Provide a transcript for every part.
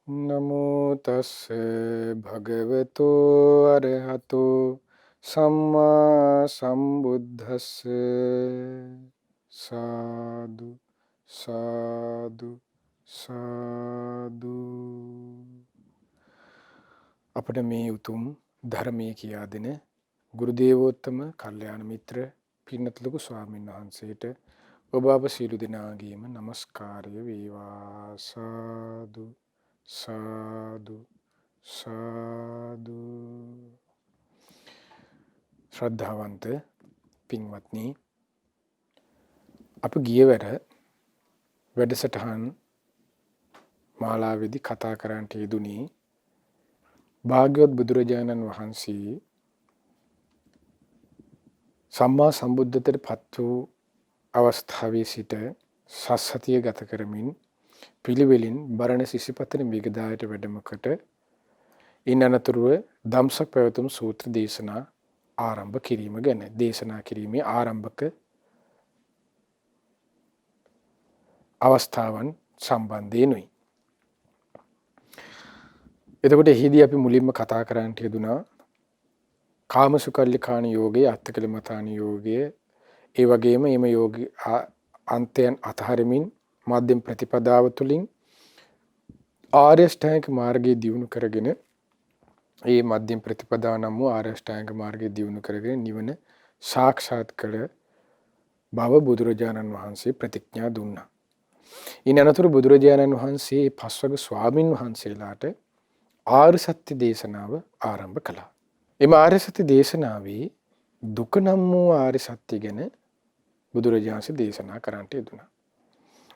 නමෝ තස්ස භගවතු අරහතෝ සම්මා සම්බුද්දස්ස සාදු සාදු සාදු. අපට මේ උතුම් ධර්මයේ කියා දෙන ගුරු දේවෝත්තම කල්යාණ මිත්‍ර පින්නත් ලොකු ස්වාමීන් වහන්සේට ඔබ අප සියලු දෙනාගේම নমස්කාරය වේවා. සාදු සාදු සාදු. ශ්‍රද්ධාවන්ත පින්වත්නි, අප ගියවර වැඩසටහන් මාලාවේදී කතා කරන්නට යෙදුනේ භාග්‍යවත් බුදුරජාණන් වහන්සේ සම්මා සම්බුද්ධත්වයට පත් වූ අවස්ථාවේ සිට සස්සතිය ගත කරමින් පිළිවෙලින් බරණැස් ඉසිපතන මිගදායට වැඩම කොට ඉන් අනතුරුව ධම්සක් පැවතුම් සූත්‍ර දේශනා ආරම්භ කිරීම ගැන දේශනා කිරීමේ ආරම්භක අවස්ථාවන් සම්බන්ධයෙන්ුයි. එතකොට එහිදී අපි මුලින්ම කතා කරන්නට යෙදුනා කාමසුකල්ලිකාණ යෝගයේ, අත්තකලමතාණ යෝගයේ, ඒ වගේම එම යෝග අන්තයන් අතහරිමින් මධ්‍යම ප්‍රතිපදාව තුළින් ආර්ය අෂ්ටාංගික මාර්ගයේ දියුණු කරගෙන ඒ මධ්‍යම ප්‍රතිපදාව නම් වූ ආර්ය අෂ්ටාංගික මාර්ගයේ දියුණු කරගෙන නිවන සාක්ෂාත් කළ බව බුදුරජාණන් වහන්සේ ප්‍රතිඥා දුන්නා. ඉන් අනතුරු බුදුරජාණන් වහන්සේ පස්වග ස්වාමින් වහන්සේලාට ආර්ය සත්‍ය දේශනාව ආරම්භ කළා. එම ආර්ය සත්‍ය දේශනාවේ දුක නම් වූ ආර්ය සත්‍ය ගැන බුදුරජාණන් වහන්සේ දේශනා කරන්නට යෙදුණා.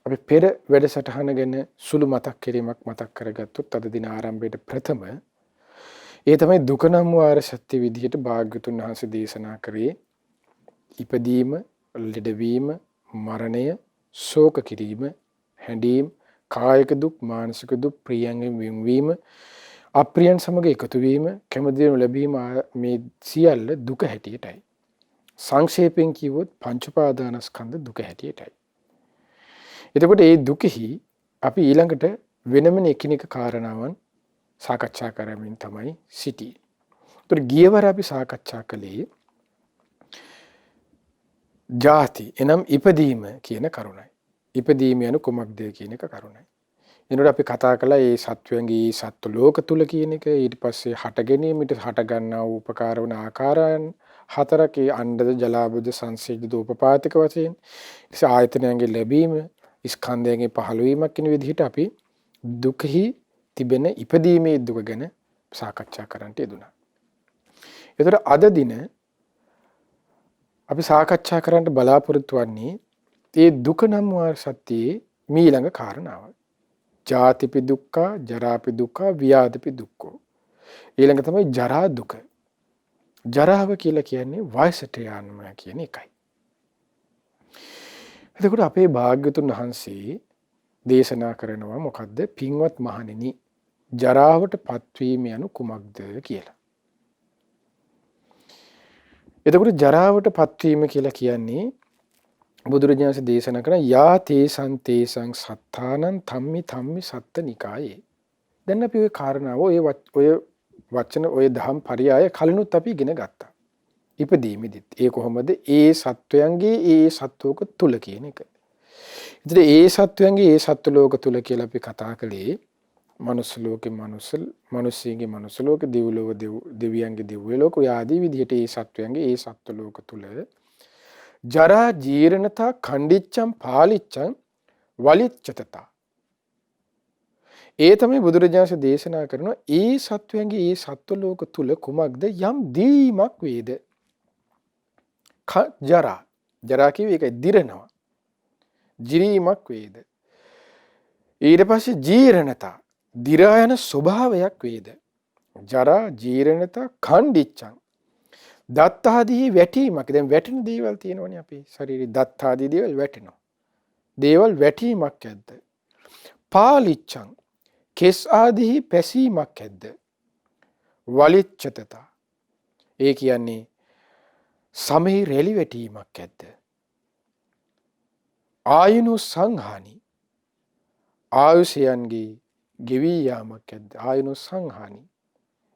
අපි පෙර වැඩසටහන ගැන සුළු මතක් කිරීමක් මතක් කරගත්තොත් අද දින ආරම්භයේ ප්‍රථම ඒ තමයි දුක නම් වූ ආර්ය සත්‍ය විදිහට භාග්‍යතුන් වහන්සේ දේශනා කරේ ඉපදීම, ලෙඩවීම, මරණය, ශෝක කිරීම, හැඬීම, කායික දුක්, මානසික දුක්, ප්‍රියයන්ගෙන් වෙන්වීම, අප්‍රියයන් සමග එකතු වීම, කැමති දේ ලැබීම, මේ සියල්ල දුක හැටියටයි. සංක්ෂේපයෙන් කිව්වොත් පංච උපාදානස්කන්ධ දුක හැටියටයි. එතකොට මේ දුකෙහි අපි ඊළඟට වෙනම එකිනෙක කාරණාවන් සාකච්ඡා කරමින් තමයි සිටියේ. ඒතර ගියවර අපි සාකච්ඡා කළේ ජාති එනම් ඉපදීම කියන කරුණයි. ඉපදීම යනු කුමක්ද කියන එක කරුණයි. එනකොට අපි කතා කළා මේ සත්වයන්ගේ සත්ව ලෝක තුල කියන එක. ඊට පස්සේ හට ගැනීමට හට ගන්නා උපකාර වන ආකාරයන් හතරක අණ්ඩද, ජලාබුද, සංසේචිත, උපපාතික වශයෙන් ඉතින් ආයතනයන්ගේ ලැබීම, ස්කන්ධයන්ගේ පහළවීමක් කියන විදිහට අපි දුකෙහි තිබෙන ඉපදීමේ දුක ගැන සාකච්ඡා කරන්නට යෙදුණා. ඒතර අද දින අපි සාකච්ඡා කරන්න බලාපොරොත්තු වෙන්නේ ඒ දුක නම් වූ සත්‍යයේ මීළඟ කාරණාව. ජාතිපි දුක්ඛ, ජරාපි දුක්ඛ, ව්‍යාධිපි දුක්ඛ. ඊළඟ තමයි ජරා දුක. ජරාව කියලා කියන්නේ වයසට යෑම කියන එකයි. එතකොට අපේ භාග්‍යතුන් වහන්සේ දේශනා කරනවා මොකද්ද? පින්වත් මහණෙනි, ජරාවට පත්වීම යනු කුමක්ද කියලා. එතකොට ජරාවට පත්වීම කියලා කියන්නේ බුදුරජාණන් වහන්සේ දේශනා කරන යා තේසං තේසං සත්තානං ධම්මි ධම්මි සත්ත නිකායේ. දැන් අපි ওই කාරණාව ඔය වචන ඔය දහම් පරයය කලිනුත් අපි ඉගෙන ගත්තා. ඉපදීමෙදිත් ඒ කොහොමද? ඒ සත්වයන්ගේ ඒ සත්වෝක තුල කියන එක. ඉතින් ඒ සත්වයන්ගේ ඒ සත්ව ලෝක තුල කියලා අපි කතා කළේ මනුස්ස ලෝකේ මිනිස්සුන්ගේ මනුස්ස ලෝක, දිව්‍ය දෙවියන්ගේ දිව්‍ය ලෝක, ඔය ආදී විදිහට ඒ සත්වයන්ගේ ඒ සත්ව ලෝක තුල ජරා ජීර්ණතා ඛණ්ඩිච්ඡම් පාලිච්ඡම් වලිච්ඡතතා. ඒ තමයි බුදුරජාණන් දේශනා කරන ඒ සත්වයන්ගේ ඒ සත්ව ලෝක තුල කුමක්ද? යම් දීමක් වේද. ජරා කියවේ ඒකයි දිරනවා. ජීරීමක් වේද. ඊට පස්සේ ජීර්ණතා දිරා යන ස්වභාවයක් වේද. ජරා ජීර්ණතා ඛණ්ඩිච්ඡම් දත් ආදී වැටීමක්. දැන් වැටෙන දේවල් තියෙනවනේ අපේ ශරීරේ. දත් ආදී දේවල් වැටෙනවා. දේවල් වැටීමක් ඇද්ද? පාලිච්ඡම් කෙස් ආදී පැසීමක් ඇද්ද? වලිච්ඡතතා ඒ කියන්නේ සමේ රැලි වැටීමක් ඇද්ද? ආයුනු සංහානි ආයුෂයන්ගේ ගෙවී යාමක් ඇද්ද? ආයනෝ සංහානි.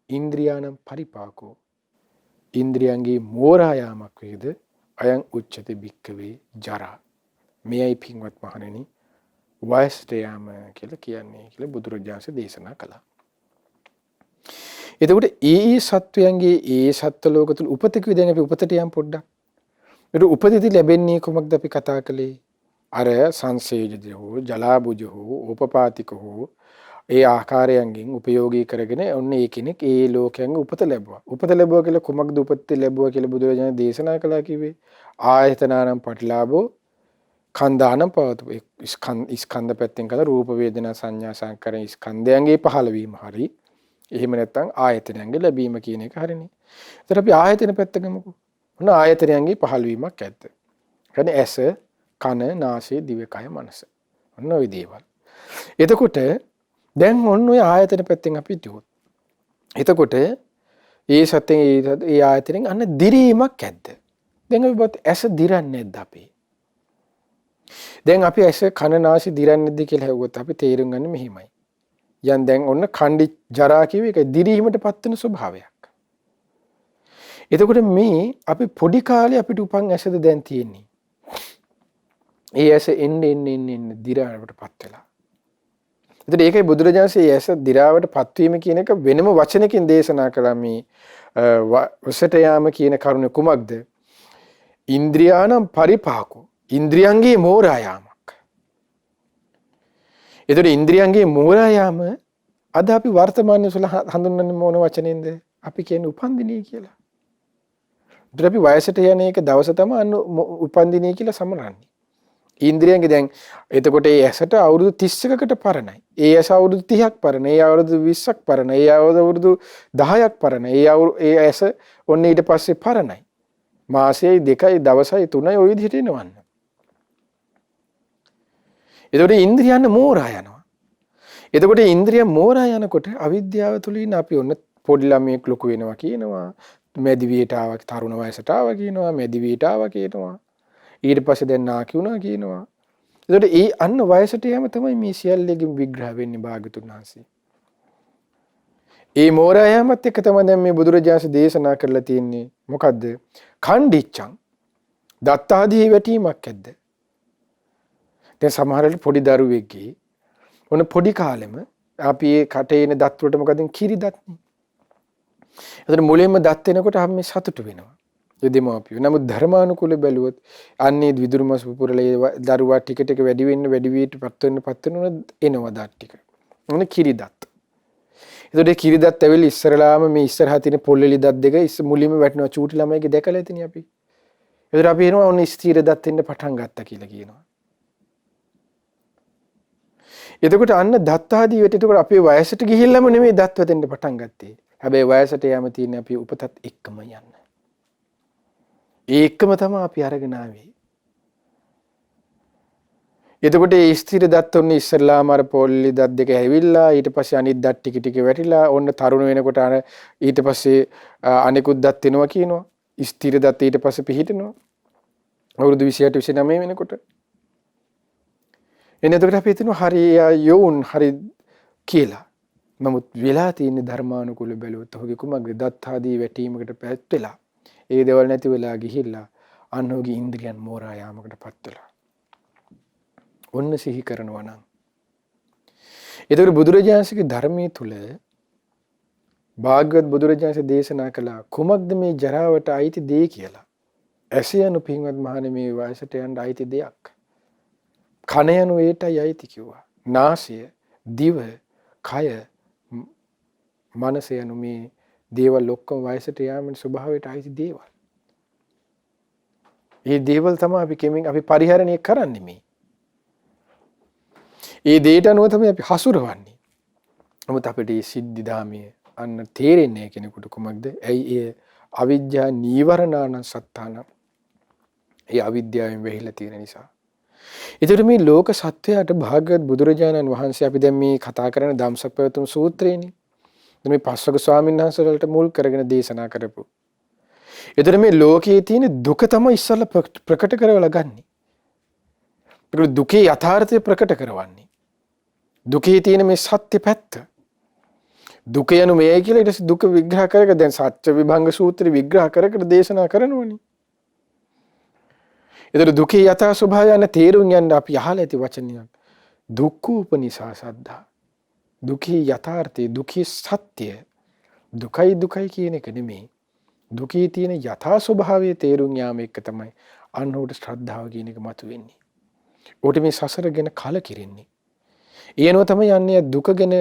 ඉන්ද්‍රියානම් පරිපාකෝ. ඉන්ද්‍රියන්ගේ මෝරා යාමක් වේද? අයං උච්චති භික්කවේ ජරා. මෙයයි පින්වත් මහණෙනි වයසට යාම කියලා කියන්නේ කියලා බුදුරජාණන් දේශනා කළා. එතකොට ඒ සත්වයන්ගේ ඒ සත්ත්ව ලෝක තුල උපතක දැන් අපි උපතට යම් පොඩ්ඩක්. ඒක උපතෙදි ලැබෙන්නේ කොමක්ද අපි කතා කළේ? අර සංසේජද හෝ ජලාබුජ හෝ ඕපපාතික හෝ ඒ ආකාරයන්ගෙන් උපයෝගී කරගෙන ඔන්න ඒ කෙනෙක් ඒ ලෝකයෙන් උපත ලැබුවා. උපත ලැබුවා කියලා කුමක්ද උපත ලැබුවා කියලා බුදුරජාණන් දේශනා කළා කිව්වේ? ආයතනානම් පටිලාභෝ කන්දානම් පවතු. ස්කන්ධ පැත්තෙන් කළා රූප වේදනා සංඥා සංකාර ස්කන්ධයන්ගේ පහළවීම හරි. එහෙම නැත්නම් ආයතනයන්ගේ ලැබීම කියන එක හරිනේ. ඒතර අපි ආයතන පැත්ත ගමුකෝ. ඔන්න ආයතනයන්ගේ පහළවීමක් ඇත්ත. කියන්නේ ඇස, කන, නාසය, දිවකය, මනස. ඔන්න ওই දේවල්. එතකොට දැන් ඔන්න ඔය ආයතන පැත්තෙන් අපි හිතුවොත්. එතකොට ඒ සත්‍යයෙන් ඒ ආයතනෙන් අන්න දිරීමක් ඇද්ද? දැන් අපි බත් ඇස දිරන්නේ නැද්ද අපි? දැන් අපි ඇස කන නාසය දිරන්නේ නැද්ද කියලා හෙව්වොත් අපි තේරුම් ගන්න මෙහිමයි. යන් දැන් ඔන්න කණ්ඩි ජරා කියව එක දිරීමටපත් වෙන ස්වභාවයක්. එතකොට මේ අපි පොඩි කාලේ අපිට උපන් ඇසද දැන් තියෙන්නේ. ඒ ඇස එන්න දිරාවටපත් වෙලා. එතකොට ඒකයි බුදුරජාණන්සේ ඇස දිරාවටපත් වීම කියන එක වෙනම වචනකින් දේශනා කළා මේ වසට යාම කියන කරුණ කුමක්ද? ඉන්ද්‍රියානම් පරිපාකෝ. ඉන්ද්‍රියන්ගේ මෝරා යාමක්. එතකොට ඉන්ද්‍රියන්ගේ මෝරා යාම අද අපි වර්තමානයේ සුල හඳුන්වන්නේ මොන වචනෙන්ද? අපි කියන්නේ උපන්දිනේ කියලා. ඒතර අපි වයසට යන එක දවස තමයි උපන්දිනේ කියලා සමරන්නේ. ඉන්ද්‍රියන්ගේ දැන් එතකොට ඒ ඇසට අවුරුදු 31කට පරණයි. ඒ ඇස අවුරුදු 30ක් පරණ. ඒ අවුරුදු 20ක් පරණ. ඒ අවුරුදු 10ක් පරණ. ඒ ඇස ඔන්න ඊට පස්සේ පරණයි. මාසෙයි 2යි දවසයි 3යි ওই විදිහට එනවන්න. එතකොට ඉන්ද්‍රියන් මෝරා යනවා. එතකොට ඉන්ද්‍රිය මෝරා යනකොට අවිද්‍යාව තුලින් අපි ඔන්න පොඩි ළමයෙක් ලොකු වෙනවා කියනවා. මැදි වියට ආවා තරුණ වයසට ආවා කියනවා. මැදි වියට ආවා කියනවා. ඊට පස්සේ දැන් නාකි වුණා කියනවා. එතකොට ඒ අන්න වයසට යෑම තමයි මේ සියල්ලෙකින් විග්‍රහ වෙන්නේ භාගතුන් වහන්සේ. ඒ මෝරා යෑමත් එක්ක තමයි දැන් මේ බුදුරජාණන් දේශනා කරලා තියෙන්නේ. මොකද්ද? කණ්ඩිච්චං දත්තාදී වැටීමක් ඇද්ද? දැන් සමහර වෙලාවට පොඩි දරුවෙක්ගේ මොන පොඩි කාලෙම අපි ඒ කටේ එන දත් වලට මොකද කිරි දත්නේ. එතකොට මුලින්ම දත් එනකොට අපි මේ සතුටු වෙනවා. දෙමාපියෝ. නමුත් ධර්මානුකූල බැලුවොත් අන්නේ විදුරු මස් පුපුරලේ දරුවා ටික ටික වැඩි වෙන්න වැඩි වීට පත් වෙන එනවා දත් ටික. මොන කිරි දත්. එතකොට කිරි දත් ඇවිල්ලා ඉස්සරලාම මේ ඉස්සරහා තියෙන පොල්ලෙලි දත් දෙක මුලින්ම වැටෙනවා චූටි ළමයිගේ දැකලා ඇතිනේ අපි. එතකොට අපි එනවා ඔන්න ස්ථීර දත් එන්න පටන් ගත්තා කියලා කියනවා. එතකොට අන්න දත් ආදී වෙටේට අපේ වයසට ගිහිල්ලාම නෙමෙයි දත් වැටෙන්න පටන් ගත්තේ. හැබැයි වයසට යෑම තියෙන්නේ අපි උපතත් එක්කම යන්න. ඒකම තමයි අපි අරගෙන ආවේ. එතකොට ඒ ස්ථිර දත් ඔන්න ඉස්සල්ලාම අර පොල්ලි දත් දෙක ඇවිල්ලා ඊට පස්සේ අනිත් දත් ටික ටික වැටිලා ඔන්න තරුණ වෙනකොට අර ඊට පස්සේ අනිකුත් දත් එනවා කියනවා. ස්ථිර දත් ඊට පස්සේ පිහිටනවා. අවුරුදු 28 29 වෙනකොට. එනකොට අපි හිතනවා හරි යෝන් හරි කියලා. නමුත් වෙලා තියෙන ධර්මානුකූල බැලුවොත් ඔහුගේ කුමක්ද දත් ආදී වැටීමකට පැත් වෙලා ඒ දේවල් නැති වෙලා ගිහිල්ලා අන්නෝගේ ඉන්ද්‍රියන් මෝරා යාමකටපත් වෙලා. ඔන්න සිහි කරනවා නම්. ඒතර බුදුරජාණන්සේගේ ධර්මයේ තුල භාග්‍යවත් බුදුරජාණන්සේ දේශනා කළා කුමක්ද මේ ජරාවට අයිති දේ කියලා. ඇස යනු පින්වත් මහණෙනි මේ වයසට යන්න අයිති දෙයක්. කන යනු ඒටයි අයිති කිව්වා. නාසය, දිව, කය, මනස යනු මේ දේවල් ඔක්කොම වයසට යාමේ ස්වභාවයට අයිති දේවල්. මේ දේවල් තමයි අපි කෙමින් අපි පරිහරණය කරන්නේ මේ. ඒ දේට අනුව තමයි අපි හසුරවන්නේ. නමුත් අපිට මේ සිද්ධි ධාමයේ අන්න තේරෙන්නේ කෙනෙකුට කුමක්ද? ඇයි ඒ අවිද්‍යා නීවරණාන සත්තාන. ඒ අවිද්‍යාවෙන් වෙහිලා තියෙන නිසා. ඒතර මේ ලෝක සත්‍යයට භාග්‍යවත් බුදුරජාණන් වහන්සේ අපි දැන් මේ කතා කරන ධම්සක් පැවතුම් සූත්‍රයේනේ. මේ පස්වග ස්වාමීන් වහන්සේලාට මුල් කරගෙන දේශනා කරපු. ඒතර මේ ලෝකයේ තියෙන දුක තමයි ඉස්සල්ලා ප්‍රකට කරවලා ගන්නෙ. ඒක දුකේ යථාර්ථය ප්‍රකට කරවන්නේ. දුකේ තියෙන මේ සත්‍ය පැත්ත. දුක යනු මේයි කියලා ඊට පස්සේ දුක විග්‍රහ කරගෙන දැන් සත්‍ය විභංග සූත්‍රය විග්‍රහ කර දේශනා කරනවනේ. ඒතර දුකේ යථා ස්වභාවය යන තේරුම් යන්න අපි අහලා ඇති වචනයක්. දුක්ඛූපනිසා සද්ධා. දුකේ යථාර්ථය, දුකේ සත්‍ය. දුකයි කියන එක නෙමෙයි. දුකේ තියෙන යථා ස්වභාවයේ තේරුම් යාම එක තමයි අන්නෝට ශ්‍රද්ධාව කියන එක මතුවෙන්නේ. උට මේ සසර ගැන කලකිරෙන්නේ. ඊනෝ තමයි යන්නේ දුක ගැන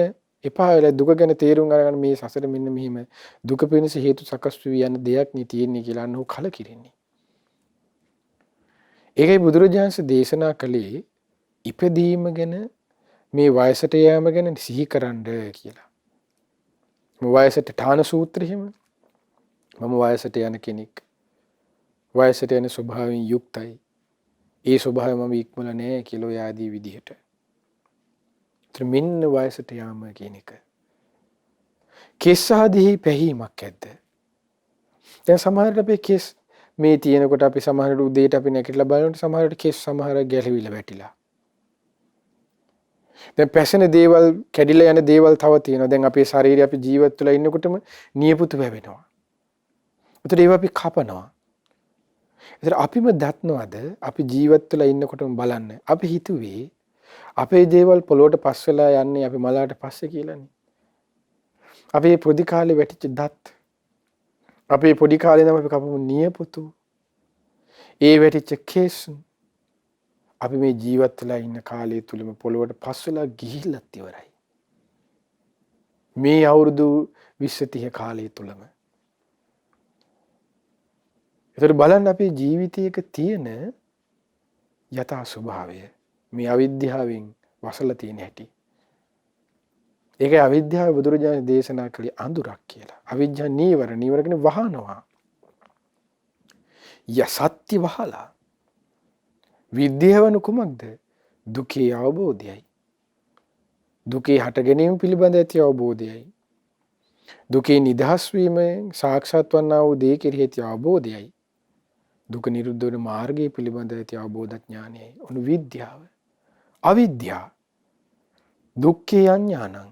එපා වෙලා දුක ගැන තේරුම් අරගෙන මේ සසර මෙන්න මෙහිම දුක පිණිස හේතු සකස් වී යන දෙයක් නේ තියෙන්නේ කියලා අන්නෝ කලකිරෙන්නේ. ඒකයි බුදුරජාණන් දේශනා කළේ ඉපදීම ගැන මේ වයසට යෑම ගැන සිහි කරන්න කියලා. වයසට ඨාන සූත්‍රය හිම මම වයසට යන කෙනෙක්. වයසට යන ස්වභාවයෙන් යුක්තයි. ඒ ස්වභාවය මම ඉක්මලා නැහැ කියලා ඔය ආදී විදිහට. මෙන්න වයසට යාම කියන එක. කෙස් ආදී පැහිමක් ඇද්ද? දැන් සමහරට අපේ කෙස් මේ තියෙනකොට අපි සමහරට උදේට අපි නැගිටලා බලනකොට සමහරට කෙස් සමහර ගැලවිලා වැටිලා. දැන් පැසෙන දේවල් කැඩිලා යන දේවල් තව තියෙනවා. දැන් අපේ ශරීරය අපි ජීවත් වෙලා ඉන්නකොටම නියපොතු වැවෙනවා. ඒතර ඒවා අපි කපනවා. ඒතර අපිම දත්නවද අපි ජීවත් වෙලා ඉන්නකොටම බලන්න. අපි හිතුවේ අපේ දේවල් පොළොවට පස් වෙලා යන්නේ අපි මලාට පස්සේ කියලානේ. අපේ පොඩි කාලේ වැටිච්ච දත්. අපේ පොඩි කාලේ නම් අපි කපමු නියපොතු. ඒ වැටිච්ච කේස් අපි මේ ජීවත් වෙලා ඉන්න කාලය තුලම පොළොවට පස් වෙලා ගිහිල්ලත් ඉවරයි. මේ අවුරුදු 20 30 කාලය තුලම. ඒතර බලන්න අපේ ජීවිතයක තියෙන යථා ස්වභාවය මේ අවිද්‍යාවෙන් වසලා තියෙන හැටි. ඒකයි අවිද්‍යාව බුදුරජාණන් දේශනා කළේ අඳුරක් කියලා. අවිද්‍යාව නීවර කියන්නේ වහනවා. සත්‍ය වහලා. විද්‍යාවන කුමක්ද? දුකේ අවබෝධයයි. දුකේ හට ගැනීම පිළිබඳ ඇති අවබෝධයයි. දුකේ නිදහස් වීමෙන් සාක්ෂාත් වන්නා වූ දේ කෙරෙහි ඇති අවබෝධයයි. දුක නිරුද්ධ වන මාර්ගය පිළිබඳ ඇති අවබෝධ ඥානයයි. ඔන්න විද්‍යාව. අවිද්‍යාව. දුක්ඛේ අඥානං.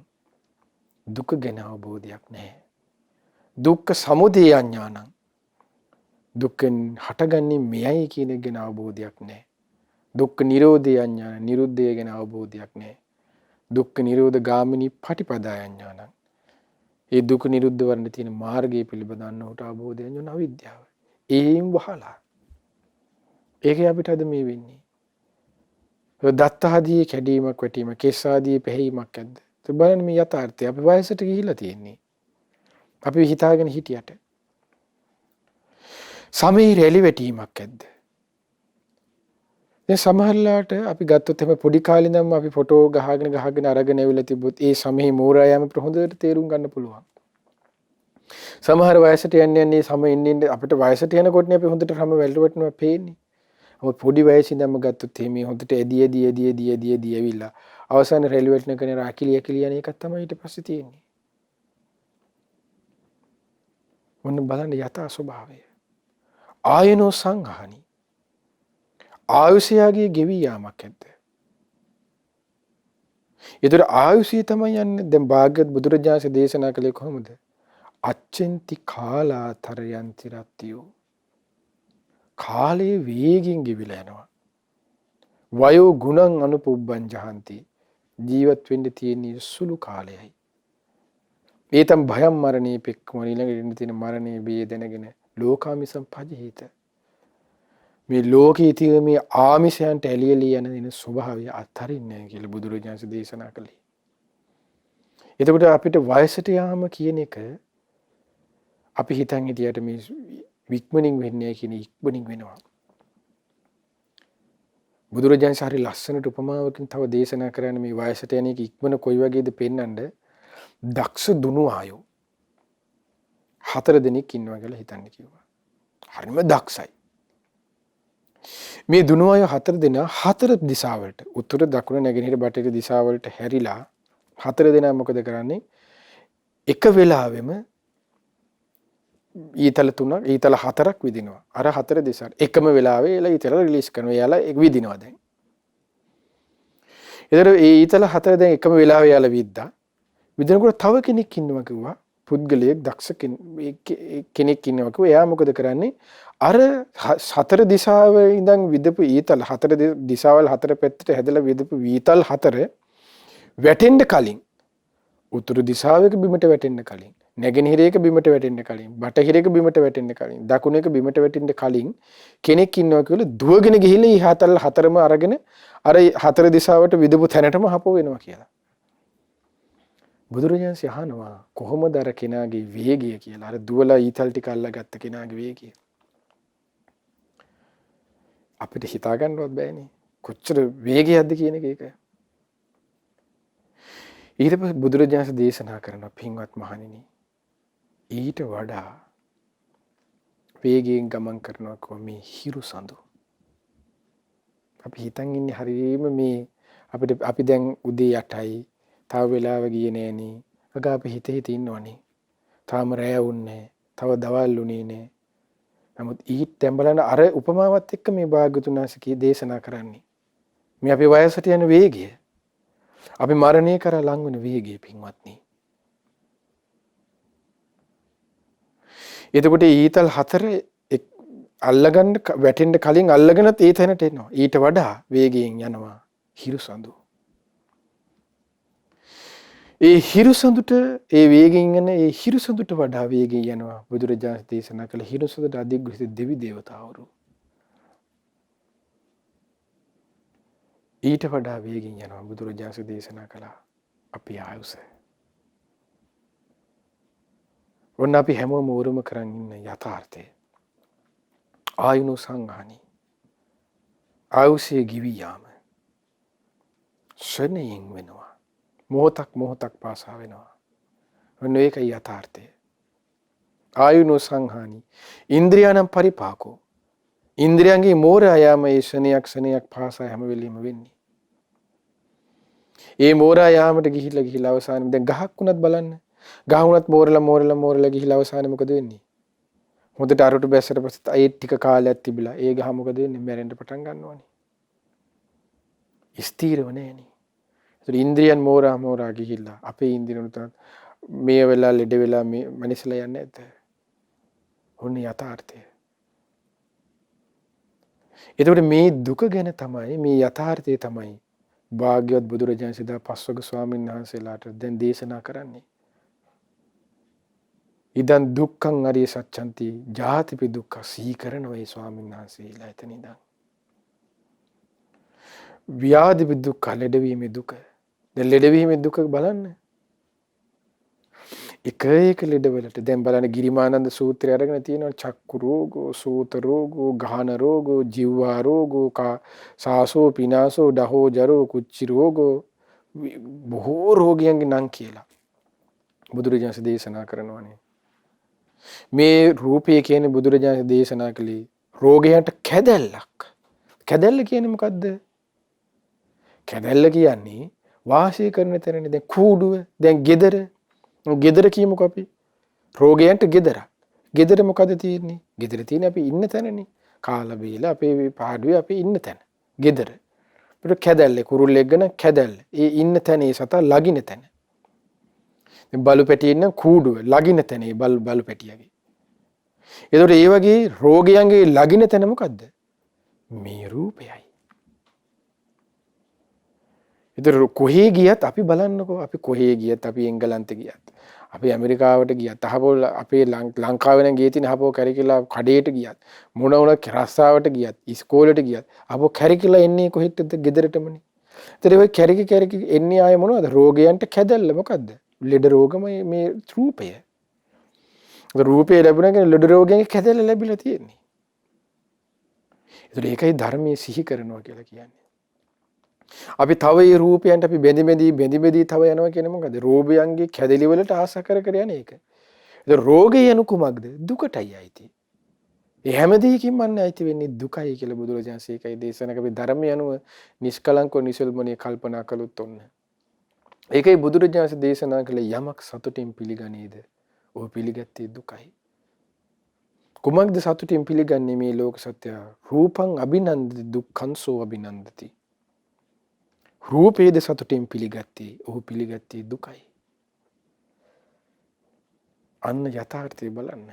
දුක ගැන අවබෝධයක් නැහැ. දුක්ඛ සමුදය අඥානං. දුක්ඛෙන් හටගන්නේ මෙයයි කියන ගැන අවබෝධයක් නැහැ. දුක්ඛ නිරෝධය අඥාන. නිරුද්ධය ගැන අවබෝධයක් නැහැ. දුක්ඛ නිරෝධ ගාමිනී පටිපදාය අඥානං. ඒ දුක නිරුද්ධ වරණ තියෙන මාර්ගය පිළිබඳ අන්නෝට අවබෝධය යන අවිද්‍යාව. ඒයින් වහලා. ඒකයි අපිට අද මේ වෙන්නේ. දත්ත ආදී කැඩීමක් වැටීම, කෙස් ආදී පැහැීමක් ඇද්ද? ඒ බලන්න මේ යථාර්ථය. අපි වයසට ගිහිල්ලා තියෙන්නේ. අපි හිතාගෙන හිටියට. සමේ රැලි වැටීමක් ඇද්ද? දැන් සමහරලාට අපි ගත්තොත් එහෙම පොඩි කාලේ ඉඳන්ම අපි ෆොටෝ ගහගෙන අරගෙන ඇවිල්ලා තිබ්බොත් ඒ සමේ මෝරා යාම හොඳට තේරුම් ගන්න පුළුවන්. සමහර වයසට යන්නේ සම ඉන්නේ අපිට වයසට යනකොටනේ අපි හොඳට හැම වැල්ලුවටම පේන්නේ. අපෝ පොඩි වයසේ ඉඳන්ම ගත්තොත් එහෙම හොඳට එදී ඇවිල්ලා අවසාන රෙලිවෙට් එකනේ රාකිලිය යන එකක් තමයි ඊට පස්සේ තියෙන්නේ. මොන බලන්න යථා ස්වභාවය. ආයනෝ සංඝානි. ආයුෂයගේ ගෙවි යාමක් ඇද්ද? ඒතර ආයුෂය තමයි යන්නේ. දැන් භාග්‍යවත් බුදුරජාණන් දේශනා කළේ කොහොමද? අච්චෙන්ති කාලාතරයන්ති රත්තියෝ. කාලයේ වේගින් ගෙවිලා යනවා. වයෝ ගුණං අනුපුබ්බං ජහන්ති. ජීවත් වෙන්න තියෙන සුළු කාලයයි. ඒ තම භයම් මරණේ පෙක්කම ඊළඟට තියෙන මරණේ බිය දැනගෙන ලෝකාමිසම් පජහිත. මේ ලෝකයේ තියෙන මේ ආමිෂයන්ට ඇලියලි යන දින ස්වභාවය අත්හරින්නේ නැහැ කියලා බුදුරජාණන් දේශනා කළේ. එතකොට අපිට වයසට යාම කියන එක අපි හිතන් හිටියට මේ වික්මනින් වෙන්නේ කියන ඉක්මනින් වෙනවා. බුදුරජාණන් හරි ලස්සනට උපමාවකින් තව දේශනා කරන්නේ මේ වයසට යන එක ඉක්මන කොයි වගේද පෙන්වන්නද? දක්ෂ දුනු ආයෝ 4 දෙනෙක් ඉන්නවා කියලා හිතන්න කිව්වා. හරිම දක්ෂයි. මේ දුනු ආයෝ 4 දෙනා 4 දිශාවලට උතුර දකුණ නැගෙනහිර බටහිර දිශාවලට හැරිලා 4 දෙනා මොකද කරන්නේ? එක වෙලාවෙම ඊතල 3ක් ඊතල 4ක් විදිනවා. අර 4 දිශාවට එකම වෙලාවෙ එලා ඊතල රිලීස් කරනවා. එයාලා ඒක විදිනවා දැන්. ඒතර ඒ ඊතල 4 දැන් එකම වෙලාවෙ යාලා විද්දා. විදිනකොට තව කෙනෙක් ඉන්නවා කිව්වා. පුද්ගලයෙක් දක්ෂ කෙනෙක් ඉන්නවා කිව්වා. එයා මොකද කරන්නේ? අර 4 දිශාවේ ඉඳන් විදපු ඊතල 4 දිශාවල් 4 පැත්තට හැදලා විදපු ඊතල් 4 වැටෙන්න කලින් උතුරු දිශාවක බිමට වැටෙන්න කලින් නැගෙනහිරේක බිමට වැටෙන්න කලින් බටහිරේක බිමට වැටෙන්න කලින් දකුණේක බිමට වැටෙන්න කලින් කෙනෙක් ඉන්නවා කියලා දුවගෙන ගිහිල්ලා ඊ හතල් 4ම අරගෙන අර 4 දිශාවට විදපු තැනටම හපෝ වෙනවා කියලා. බුදුරජාණන් අහනවා කොහොමද අර කෙනාගේ වේගය කියලා. අර දුවලා ඊතල් ටික අල්ලගත්ත කෙනාගේ වේගය. අපිට හිතා ගන්නවත් බෑනේ. කොච්චර වේගයක්ද කියන එක ඒක. ඊට පස්සේ බුදුරජාණන් දේශනා කරන පින්වත් මහණෙනි ඊට වඩා වේගයෙන් ගමන් කරනවා කොහොම මේ හිරු සඳු. අපි හිතන් ඉන්නේ හරියම මේ අපි දැන් උදේ 8යි තව වෙලාව ගියේ නෑනේ. අග අපි හිතේ ඉන්නවනේ. තාම රැය වුන්නේ. තව දවල් උනේ නෑ. නමුත් ඊට දැන් බලන්න අර උපමාවත් එක්ක මේ භාග්‍යතුන් වහන්සේ දේශනා කරන්නේ. මේ අපේ වයසට යන වේගය. අපි මරණය කරා ලං වෙන වේගය පින්වත්නි. එතකොට ඊතල් 4 අල්ලගන්න වැටෙන්න කලින් අල්ලගෙනත් ඒ තැනට එනවා. ඊට වඩා වේගයෙන් යනවා හිරු සඳු. ඒ හිරු සඳුට ඒ වේගයෙන් යන ඒ හිරු සඳුට වඩා වේගයෙන් යනවා බුදුරජාණන් දේශනා කළ හිරු සඳුට අධිග්‍රහිත දෙවි දේවතාවරු. ඊට වඩා වේගයෙන් යනවා බුදුරජාණන් දේශනා කළා අපි ආයුෂ. ඔන්න අපි හැමෝම උරුම කරන් ඉන්න යථාර්ථය. ආයුනෝ සංහානි. ආයුෂයේ ගිවි යාම. ශරණයෙන් වෙනවා. මොහොතක් පාසා වෙනවා. ඔන්න ඒකයි යථාර්ථය. ආයුනෝ සංහානි. ඉන්ද්‍රියානම් පරිපාකෝ. ඉන්ද්‍රියන්ගේ මෝරා යාම ඒ ශණයක් පාසා හැම වෙලෙම වෙන්නේ. ඒ මෝරා යාමට ගිහිල්ලා අවසානයේ දැන් ගහක් උනත් බලන්න. ගහ උනත් මෝරලා ගිහිල්ලා අවසානයේ මොකද වෙන්නේ? හොඳට අරටු බැස්සට පස්සේ ඒ ටික කාලයක් තිබිලා ඒ ගහ මොකද වෙන්නේ? මැරෙන්න පටන් ගන්නවනේ. ස්ථීරව නැහෙනේ. ඒතර ඉන්ද්‍රියන් මෝරා ගිහිල්ලා අපේ ඉන්ද්‍රියන් උතන මේ වෙලාව ලෙඩ වෙලා මේ මනිසලා යන්නේ නැද්ද? ඔන්න යථාර්ථය. එතකොට මේ දුක ගැන තමයි මේ යථාර්ථය තමයි භාග්‍යවත් බුදුරජාණන් සදා පස්වග ස්වාමීන් වහන්සේලාට දැන් දේශනා කරන්නේ. ඉදන් දුක්ඛං අරිය සත්‍යන්ති ජාතිපි දුක්ඛ සීකරන වේ ස්වාමීන් වහන්සේලා එතන ඉඳන්. ව්‍යාධි දුක්ඛ ලෙඩවීමේ දුක. දැන් ලෙඩවීමේ දුක බලන්න. එක ලෙඩවලට දැන් බලන්න ගිරිමානන්ද සූත්‍රය අරගෙන තියෙනවා චක්කු රෝගෝ, සෝත රෝගෝ, ගාහන රෝගෝ, ජීවා රෝගෝ, සාසෝ පිනාසෝ, දහෝ ජරෝ, කුච්චි රෝගෝ බොහෝ රෝගයන්ගේ නම් කියලා බුදුරජාණන් දේශනා කරනවානේ. මේ රූපය කියන්නේ බුදුරජාණන් දේශනා කළේ රෝගයන්ට කැදැල්ලක්. කැදැල්ල කියන්නේ මොකද්ද? කැදැල්ල කියන්නේ වාසය කරන තැනනේ. දැන් කූඩුව, දැන් ගෙදර කියමුකෝ අපි. රෝගයන්ට ගෙදර. ගෙදර මොකද තියෙන්නේ? ගෙදර තියෙන්නේ අපි ඉන්න තැනනේ. කාලා බීලා අපේ පාඩුවේ අපි ඉන්න තැන. ගෙදර. අපිට කැදැල්ල කුරුල්ලෙක් ගන කැදැල්ල. ඒ ඉන්න තැනේ සතා ලගින තැන. බලු පැටියෙ ඉන්න කූඩුව ලගින තැනේ බලු පැටියගේ. ඒතකොට ඒ වගේ රෝගයන්ගේ ලගින තැන මොකද්ද? මේ රූපයයි. ඒතර කොහේ ගියත් අපි බලන්නකෝ අපි කොහේ ගියත් අපි එංගලන්තේ ගියත් අපි ඇමරිකාවට ගියත් අහපොල් අපේ ලංකාවේ නම් ගියේ තියෙන අහපොල් කැරිකිලා කඩේට ගියත් මොන රස්සාවට ගියත් ඉස්කෝලේට ගියත් අහපොල් කැරිකිලා එන්නේ කොහෙටද? ගෙදරටමනේ. ඒතර ඒ කැරිකි එන්නේ ආයේ මොනවද? රෝගයන්ට කැදැල්ල මොකද්ද? ලෙඩ රෝගමයි මේ රූපය. රූපය ලැබුණාගෙන ලෙඩ රෝගයෙන් කැදැල්ල ලැබිලා තියෙන්නේ. ඒතර ඒකයි ධර්මයේ සිහි කරනවා කියලා කියන්නේ. අපි තව ඒ රූපයන්ට අපි බැඳි තව යනවා කියන්නේ මොකද? රෝගයන්ගේ කැදලි වලට ආස කර යන එක. ඒක රෝගය යනු කුමක්ද? දුකටයි අයිති. ඒ හැම දෙයකින්ම අන්නේ අයිති වෙන්නේ දුකයි කියලා බුදුරජාණන් සේකයි දේශනා කරපු ධර්මය අනුව නිෂ්කලංකව නිසල්මනේ කල්පනා කළොත් ඔන්න. ඒකයි බුදුරජාණන් දේශනා කළ යමක් සතුටින් පිළිගනීද? ඔය පිළිගත්තේ දුකයි. කුමක්ද සතුටින් පිළිගන්නේ මේ ලෝක සත්‍ය? රූපං අභිනන්දති දුක්ඛං සෝ අභිනන්දති. රූපේද සතුටින් පිළිගත්තේ. ඔහු පිළිගත්තේ දුකයි. අන්න යථාර්ථය බලන්න.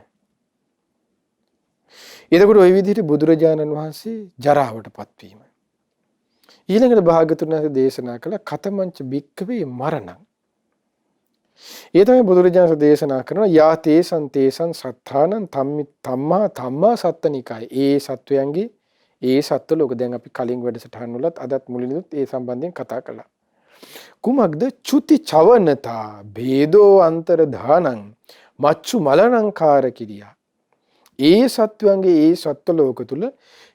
එතකොට ওই විදිහට බුදුරජාණන් වහන්සේ ජරාවට පත්වීම. ඊළඟට භාග්‍යවතුන් වහන්සේ දේශනා කළ කතමංච භික්ඛවේ මරණං. ඒ තමයි බුදුරජාණන් දේශනා කරනවා යා තේසං තේසං සත්තානං ධම්මා සත්තනිකයි. ඒ සත්වයන්ගේ ඒ සත්ව ලෝක දැන් අපි කලින් වැඩසටහන් වලත් අදත් මුලිනුත් ඒ සම්බන්ධයෙන් කතා කළා. කුමක්ද චුති චවනතා ભેදෝ අන්තර දානං මච්චු මලනංකාර කිරියා. ඒ සත්වයන්ගේ ඒ සත්ව ලෝක තුල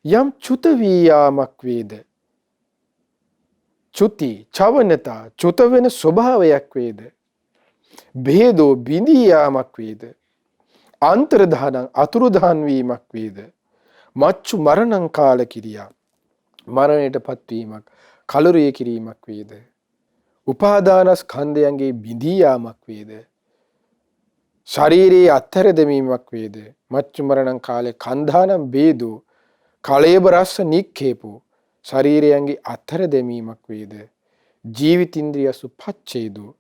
යම් චුත වීයාමක් වේද. චුති චවනතා චුත වෙන ස්වභාවයක් වේද. ભેදෝ බිඳියාමක් වේද. අන්තරදානං අතුරුදහන් වීමක් වේද. මච්චු මරණං කාල කිරියා මරණයටපත් වීමක් කලුරිය කිරීමක් වේද. උපාදානස්කන්ධයන්ගේ බිඳියාමක් වේද. ශරීරයේ අත්තර දෙමීමක් වේද. මච්චු මරණං කාලේ කන්ධානම් ભેදෝ කලේබ රස නික්ඛේපෝ ශරීරයන්ගේ අත්තර දෙමීමක් වේද. ජීවිත ඉන්ද්‍රියසු පච්ඡේදෝ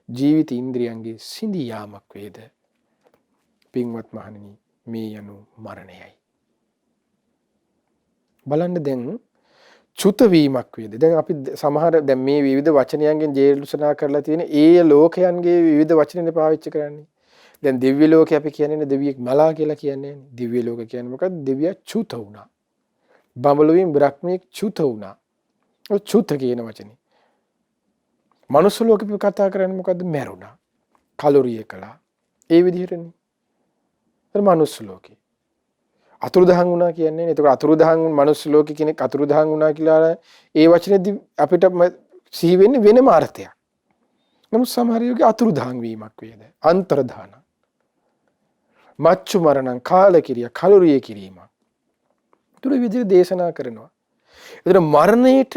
ජීවිත ඉන්ද්‍රියන්ගේ සිඳියාමක් වේද. පින්වත් මහණෙනි මේ යනු මරණයයි. බලන්න දැන් චුත වීමක් වේද. දැන් අපි සමහර දැන් මේ විවිධ වචනයන්ගෙන් ජේරුසනා කරලා තියෙන ඒ ලෝකයන්ගේ විවිධ වචනනේ පාවිච්චි කරන්නේ. දැන් දිව්‍ය ලෝකේ අපි කියන්නේ දෙවියෙක් මලා කියලා කියන්නේ නේ. දිව්‍ය ලෝක කියන්නේ මොකක්ද? දෙවියා චුත වුණා. බඹලුවින් බ්‍රහ්මීක් චුත වුණා. ඔය චුත කියන වචනේ. මනුස්ස ලෝකෙ අපි කතා කරන්නේ මොකද්ද? මැරුණා. කලුරිය කළා. ඒ විදිහටනේ. ඒ මනුස්ස ලෝකේ. අතුරුදහන් වුණා කියන්නේ. එතකොට අතුරුදහන් මනුස්ස ලෝකෙ කෙනෙක් අතුරුදහන් වුණා කියලා ඒ වචනේදී අපිට සිහි වෙන්නේ වෙනම අර්ථයක්. නමුත් සමහර යෝගේ අතුරුදහන් වීමක් වේද. අන්තරදාන. මච්චු මරණං කාල කිරිය කලුරිය කිරීම. තුරු විදිහට දේශනා කරනවා. එතන මරණයට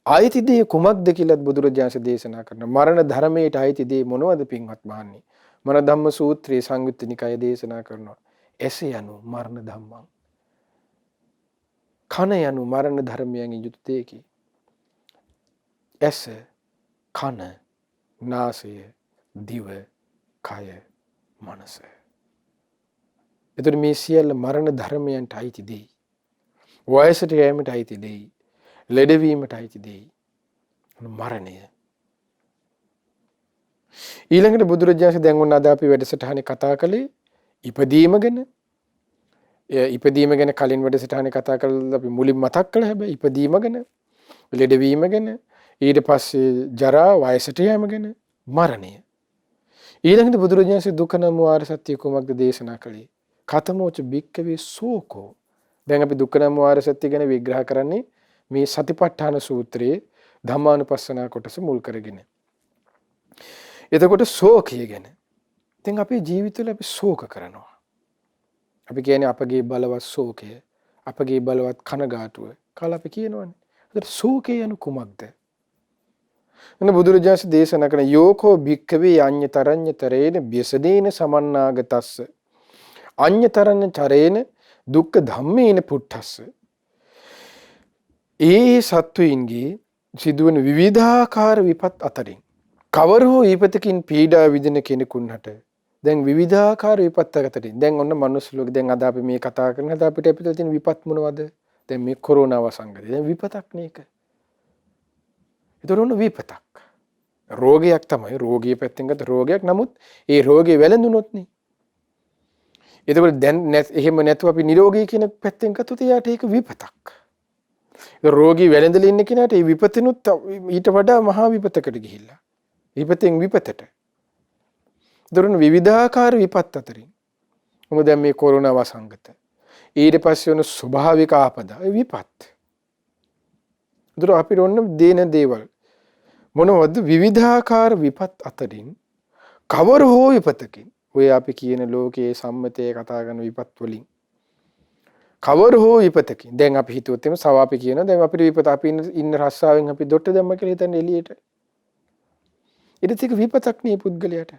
ආයති දේ කුමක්ද කියලාත් බුදුරජාණන් දේශනා කරනවා. මරණ ධර්මයට ආයති දේ මොනවද පින්වත් මහන්නේ? මරණ ධම්ම සූත්‍රයේ සංයුත්ත නිකාය දේශනා කරනවා. එසේ යනු මරණ ධම්මං. කන යනු මරණ ධර්මයන්ගෙන් යුතු දෙයකි. ඇස, කන, නාසය, දිව, කය, මනස. එතකොට මේ සියල්ල මරණ ධර්මයන්ට අයිති දෙයි. වයසට යෑමට අයිති දෙයි. ලෙඩවීමට අයිති දෙයි. මරණය. ඊළඟට බුදුරජාණන් දැන් ඔන්න අද අපි වැඩසටහනේ කතා කළේ ඉපදීම ගැන. ඉපදීම ගැන කලින් වැඩසටහනේ කතා කළා අපි මුලින් මතක් කළා. හැබැයි ඉපදීම ගැන, ලෙඩවීම ගැන, ඊට පස්සේ ජරා වයසට යෑම ගැන, මරණය. ඊළඟට බුදුරජාණන් දුක නම් වාර සත්‍ය කුමක්ද දේශනා කළේ? කතමෝච භික්ඛවේ සෝකෝ. දැන් අපි දුක්ඛ නම් වාර සත්‍ය ගැන විග්‍රහ කරන්නේ මේ සතිපට්ඨාන සූත්‍රයේ ධම්මානුපස්සනා කොටස මුල් කරගෙන. එතකොට ශෝකය ගැන. දැන් අපේ ජීවිතවල අපි ශෝක කරනවා. අපි කියන්නේ අපගේ බලවත් ශෝකය, අපගේ බලවත් කනගාටුව කාලා අපි කියනවනේ. ඒතර ශෝකය යනු කුමක්ද? එන බුදුරජාණන් දේශනා කරන යෝකෝ භික්ඛවේ අඤ්ඤතරඤ්ඤතරේන බ්‍යසදේන සමන්නාගතස්ස අඤ්ඤතරඤ්ඤතරේන දුක්ඛ ධම්මේන පුට්ඨස්ස. ඒ සත්වයින්ගේ සිදුවන විවිධාකාර විපත් අතරින් කවර හෝ විපතකින් පීඩා විඳින කෙනෙකුන්ට දැන් විවිධාකාර විපත් අතරින් දැන් ඔන්න මනුස්ස ලෝකේ දැන් අද අපි මේ කතා කරන අද අපිට තියෙන විපත් මොනවද? දැන් මේ කොරෝනා වසංගතය. දැන් විපතක් නේක. ඒතර ඔන්න විපතක්. රෝගයක් තමයි. රෝගිය පැත්තෙන් ගත්ත රෝගයක්. නමුත් ඒ රෝගේ වැළඳුනොත් නේ. එතකොට දැන් එහෙම නැතුව අපි නිරෝගී කියන පැත්තෙන් ගත්තොත් එයාට ඒක විපතක්. ඒ රෝගී වැළඳලා ඉන්න කෙනාට මේ විපතිනුත් ඊට වඩා මහා විපතකට ගිහිල්ලා. විපතෙන් විපතට. දරුණු විවිධාකාර විපත් අතරින්. මොකද දැන් මේ කොරෝනා වසංගත. ඊට පස්සේ වුණ ස්වභාවික ආපදා විපත්. දරුණු අපිට ඔන්න දේන දේවල් මොනවද විවිධාකාර විපත් අතරින් කවර හෝ විපතකින් ඔය අපි කියන ලෝකයේ සම්මතයේ කතා කරන විපත් වලින් කවර හෝ විපතකින් දැන් අපි හිතුවොත් එimhe සව අපි කියනවා දැන් අපිට විපත අපි ඉන්න රස්සාවෙන් අපි දොට්ට දැම්ම කියලා හිතන්න එළියට. ඊට ඒක විපතක් නේ පුද්ගලයාට.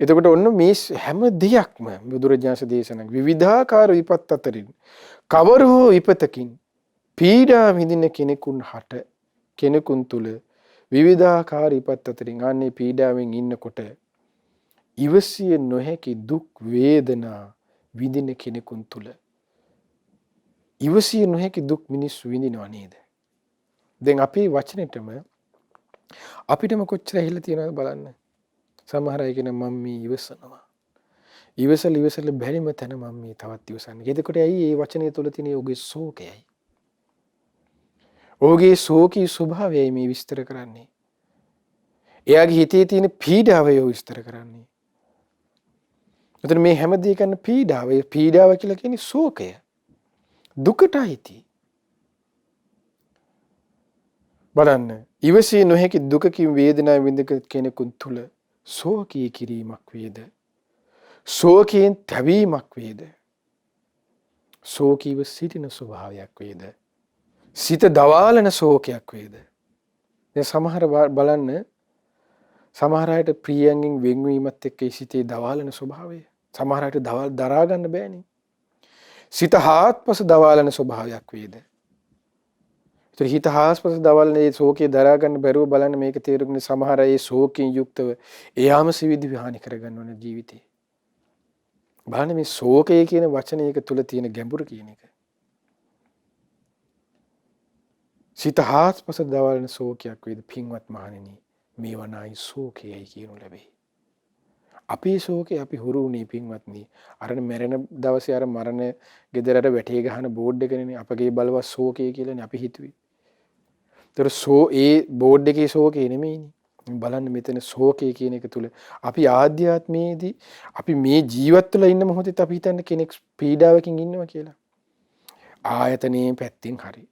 එතකොට ඔන්න මේ හැම දෙයක්ම බුදුරජාණන් දේශනා විවිධාකාර විපත් අතරින් කවර හෝ විපතකින් පීඩා විඳින කෙනෙකුන් හට කෙනෙකුන් තුල විවිධාකාර ඉපත් අතරින් අනේ පීඩාවෙන් ඉන්නකොට ඉවසිය නොහැකි දුක් වේදනා විඳින කෙනෙකුන් තුල ඉවසිය නොහැකි දුක් මිනිස්සු විඳිනව නේද? දැන් අපේ වචනෙටම අපිටම කොච්චර ඇහිලා තියෙනවද බලන්න. සමහර අය කියන මම මේ ඉවසනවා. ඉවසල බැරිම තැන මම මේ තවත් ඉවසන්නේ. එතකොට ඇයි මේ වචනේ තුල තියෙන ඔහුගේ ශෝකයයි. ඔහුගේ ශෝකී ස්වභාවයයි මේ විස්තර කරන්නේ. එයාගේ හිතේ තියෙන පීඩාවය විස්තර කරන්නේ. එතන මේ හැමදේ කරන පීඩාව කියලා කියන්නේ ශෝකය. දුකටයි. බලන්න ඉවසිය නොහැකි දුකකින් වේදනාව විඳ කෙනෙකුන් තුල ශෝකී කිරීමක් වේද? ශෝකයෙන් තැවීමක් වේද? ශෝකීව සිටින ස්වභාවයක් වේද? සිත දවාලන ශෝකයක් වේද? දැන් සමහර බලන්න සමහර අයට ප්‍රියයන්ගෙන් වෙන්වීමත් එක්ක සිතේ දවාලන ස්වභාවය. සමහර අයට දරා ගන්න බෑනේ. සිත හාත්පස දවාලන ස්වභාවයක් වේද? ඒතර හිත හාත්පස දවාලන ඒ ශෝකේ දරා ගන්න බැරුව බලන්න මේක තේරුම්නේ සමහර අය ශෝකයෙන් යුක්තව එයාම සිවිදි විහානි කරගන්න ඕන ජීවිතේ. බලන්න මේ ශෝකය කියන වචනයක තුල තියෙන ගැඹුර කියන එක. සිත හාත්පස දවාලන ශෝකයක් වේද පින්වත් මහණෙනි මේවා නයි ශෝකයයි කියනු ලැබේ. අපේ ශෝකේ අපි හුරු වුණේ පින්වත්නි අර මැරෙන දවසේ අර මරණ ගෙදරට වැටේ ගහන බෝඩ් එකනේ අපගේ බලවත් ශෝකය කියලානේ අපි හිතුවේ. ඒතර ඒ බෝඩ් එකේ ශෝකේ නෙමෙයිනේ. බලන්න මෙතන ශෝකය කියන එක තුල අපි ආධ්‍යාත්මයේදී අපි මේ ජීවත් වෙලා ඉන්න මොහොතේ අපි හිතන්නේ කෙනෙක් පීඩාවකින් ඉන්නවා කියලා. ආයතනයේ පැත්තෙන් හරි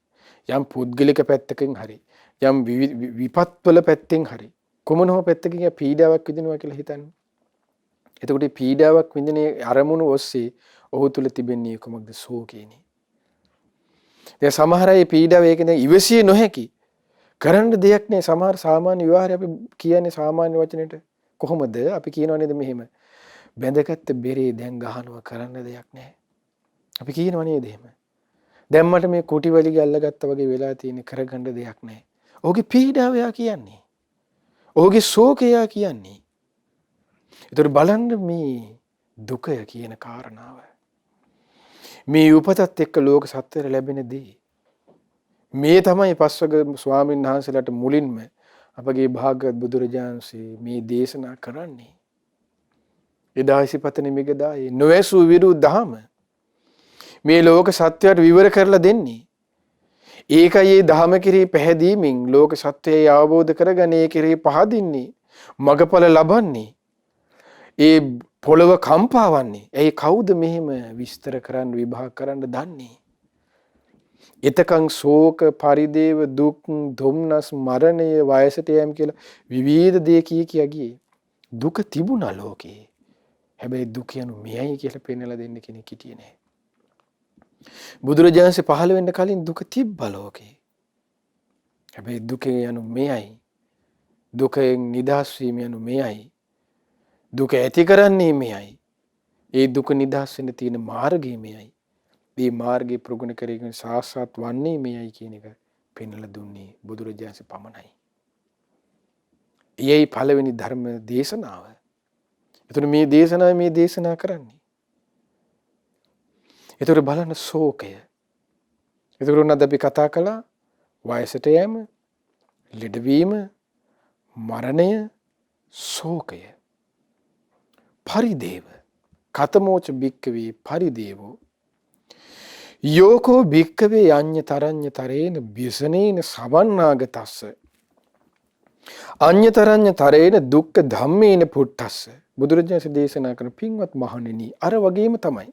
යම් පුද්ගලික පැත්තකින් හරි යම් විපත්වල පැත්තෙන් හරි කොමන හෝ පැත්තකින් පීඩාවක් විඳිනවා කියලා හිතන්නේ. එතකොට පීඩාවක් විඳිනේ අරමුණු ඔස්සේ ඔහු තුල තිබෙන්නේ කොමක්ද ශෝකේනේ. දැන් සමහර අය පීඩාව ඒක නේ ඉවසිය නොහැකි කරන්න දෙයක් නෑ. සමහර සාමාන්‍ය විවාහය අපි කියන්නේ සාමාන්‍ය වචනෙට කොහොමද අපි කියනවා නේද මෙහෙම බැඳගත්ත බෙරේ දැන් ගහනවා කරන්න දෙයක් නෑ. අපි කියනවා නේද එහෙම. දැන් මට මේ කුටි වලිග අල්ලගත්තා වගේ වෙලා තියෙන කරගන්න දෙයක් නෑ. ඔහුගේ පීඩාව යා කියන්නේ. ඔහුගේ ශෝකය කියන්නේ. ඒතර බලන්න මේ දුකය කියන කාරණාව. මේ උපතත් එක්ක ලෝක සත්‍යයට ලැබෙන දේ. මේ තමයි පස්වග ස්වාමීන් වහන්සේලාට මුලින්ම අපගේ භාග්‍යවත් බුදුරජාණන්සේ මේ දේශනා කරන්නේ. එදා ඉසිපතන මිගදායේ නොඇසූ විරු දහම මේ ලෝක සත්‍යයට විවර කරලා දෙන්නේ. ඒකයි මේ ධහම කෙරෙහි පැහැදීමෙන් ලෝක සත්‍යය අවබෝධ කරගෙන ඒ කෙරෙහි පහදින්නේ මගඵල ලබන්නේ. ඒ පොළව කම්පාවන්නේ. ඒ කවුද මෙහෙම විස්තර කරන්න විභාග කරන්න දන්නේ? එතකන් ශෝක පරිදේව දුක් දුම්නස් මරණය වයසට යෑම කියලා විවිධ දේ ගියේ. දුක තිබුණා ලෝකේ. හැබැයි දුක යනු මෙයයි කියලා පෙන්නලා දෙන්න කෙනෙක් හිටියේ නැහැ. බුදුරජාණන්සේ පහළ වෙන්න කලින් දුක තිබ්බා ලෝකේ. හැබැයි දුක යනු මෙයයි. දුකෙන් නිදහස් වීම යනු මෙයයි. දුක ඇති කරන්නේ මෙයයි. ඒ දුක නිදහස් වෙන්න තියෙන මාර්ගය මෙයයි. මේ මාර්ගය ප්‍රගුණ කරගෙන සාක්ෂාත් වන්නේ මෙයයි කියන එක පෙන්වලා දුන්නේ බුදුරජාණන්සේ පමණයි. ඊයේ පළවෙනි ධර්ම දේශනාව. එතන මේ දේශනා කරන්නේ. ඒතර බලන්න ශෝකය. ඒතර උනත් අපි කතා කළා වයසට යෑම, ලෙඩවීම, මරණය, ශෝකය. පරිදේව. කතමෝච භික්කවේ පරිදේවෝ. යෝකෝ භික්කවේ යඤ්ඤ තරඤ්ඤ තරේන ව්‍යසනේන සවන්නාගතස්ස. අඤ්ඤ තරඤ්ඤ තරේන දුක්ඛ ධම්මේන පුට්ටස්ස. බුදුරජාණන් දේශනා කරන පින්වත් මහණෙනි අර වගේම තමයි.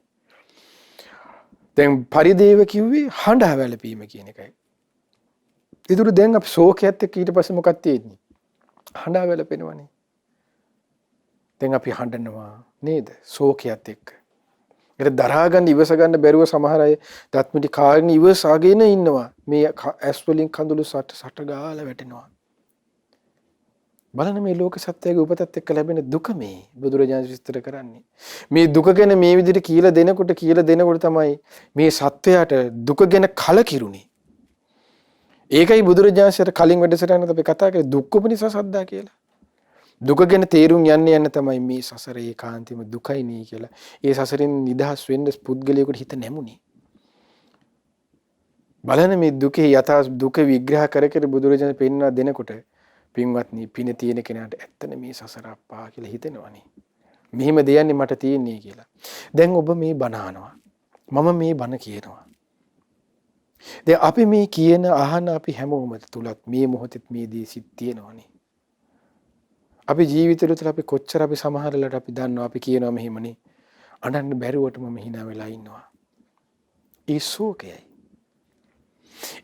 දැන් පරිදේව කිව්වේ හඬා වැළපීම කියන එකයි. ඒතර දැන් අපි ශෝකයත් එක්ක ඊට පස්සේ මොකක්ද තියෙන්නේ? හඬා වැළපෙනවනේ. දැන් අපි හඬනවා නේද? ශෝකයත් එක්ක. ඒක දරා ගන්න ඉවස ගන්න බැරුව සමහර අය දත්මිටි කාගෙන ඉවසාගෙන ඉන්නවා. මේ ඇස් වලින් කඳුළු සට ගාලා වැටෙනවා. බලන්න මේ ලෝක සත්‍යයේ උපතත් එක්ක ලැබෙන දුක මේ බුදුරජාණන් විස්තර කරන්නේ. මේ දුක ගැන මේ විදිහට කියලා දෙනකොට තමයි මේ සත්වයාට දුක ගැන කලකිරුනේ. ඒකයි බුදුරජාණන්සේ කලින් වැඩසටහනට අපි කතා කරේ දුක්ඛෝපනිසා සද්දා කියලා. දුක ගැන තේරුම් යන්න තමයි මේ සසර ඒකාන්තෙම දුකයි නේ කියලා. ඒ සසරින් නිදහස් වෙන්න පුද්ගලයෙකුට හිත නැමුනේ. බලන්න මේ දුකේ යථා දුක විග්‍රහ කර කර බුදුරජාණන් පෙන්වා දෙනකොට පින්වත්නි පින තියෙන කෙනාට ඇත්තනේ මේ සසර අප්පා කියලා හිතෙනවනේ. මෙහිම දෙයන්නේ මට තියෙන්නේ කියලා. දැන් ඔබ මේ බණ අහනවා. මම මේ බණ කියනවා. දැන් අපි මේ කියන අහන අපි හැමෝම තුලත් මේ මොහොතේ මේ දේ සිත් තියෙනවනේ. අපි ජීවිතවල තුල අපි කොච්චර අපි සමහරලට අපි දන්නවා අපි කියනවා මෙහෙමනේ. අඬන්න බැරුවටම මෙහිනා වෙලා ඉන්නවා. ඒ ශෝකයයි.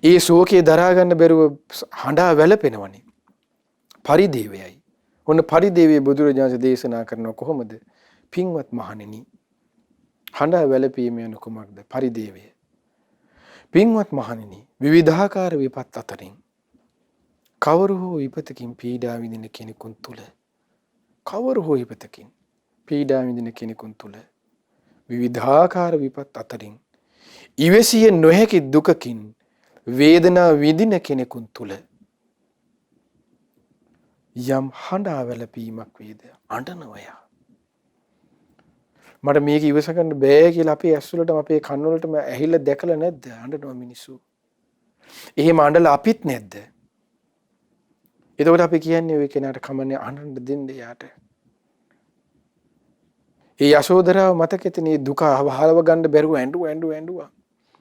ඒ ශෝකේ දරා ගන්න බැරුව හඬා වැළපෙනවනේ. පරිදේවයයි. ඔන්න පරිදේවයේ බුදුරජාණන් දේශනා කරනවා කොහොමද? පින්වත් මහණෙනි. හඬා වැළපීම යන කුමක්ද? පරිදේවය. පින්වත් මහණෙනි, විවිධාකාර විපත් අතරින් කවර හෝ විපතකින් පීඩා විඳින කෙනෙකුන් තුල කවර හෝ විපතකින් පීඩා විඳින කෙනෙකුන් තුල විවිධාකාර විපත් අතරින් ඉවසිය නොහැකි දුකකින් වේදනා විඳින කෙනෙකුන් තුල යම් හඬා වැළපීමක් වේද අඬනවය. මට මේක ඉවස ගන්න බෑ කියලා අපේ ඇස් වලටම අපේ කන් වලටම ඇහිලා දැකලා නැද්ද අඬනවා මිනිස්සු? එහෙම අඬලා අපිත් නැද්ද? එතකොට අපි කියන්නේ ඔය කෙනාට කමන්නේ අඬන්න දෙන්න යාට. ඒ යශෝදරාව මතකෙතනේ දුක අහවහලව ගන්න බැරුව ඇඬුවා.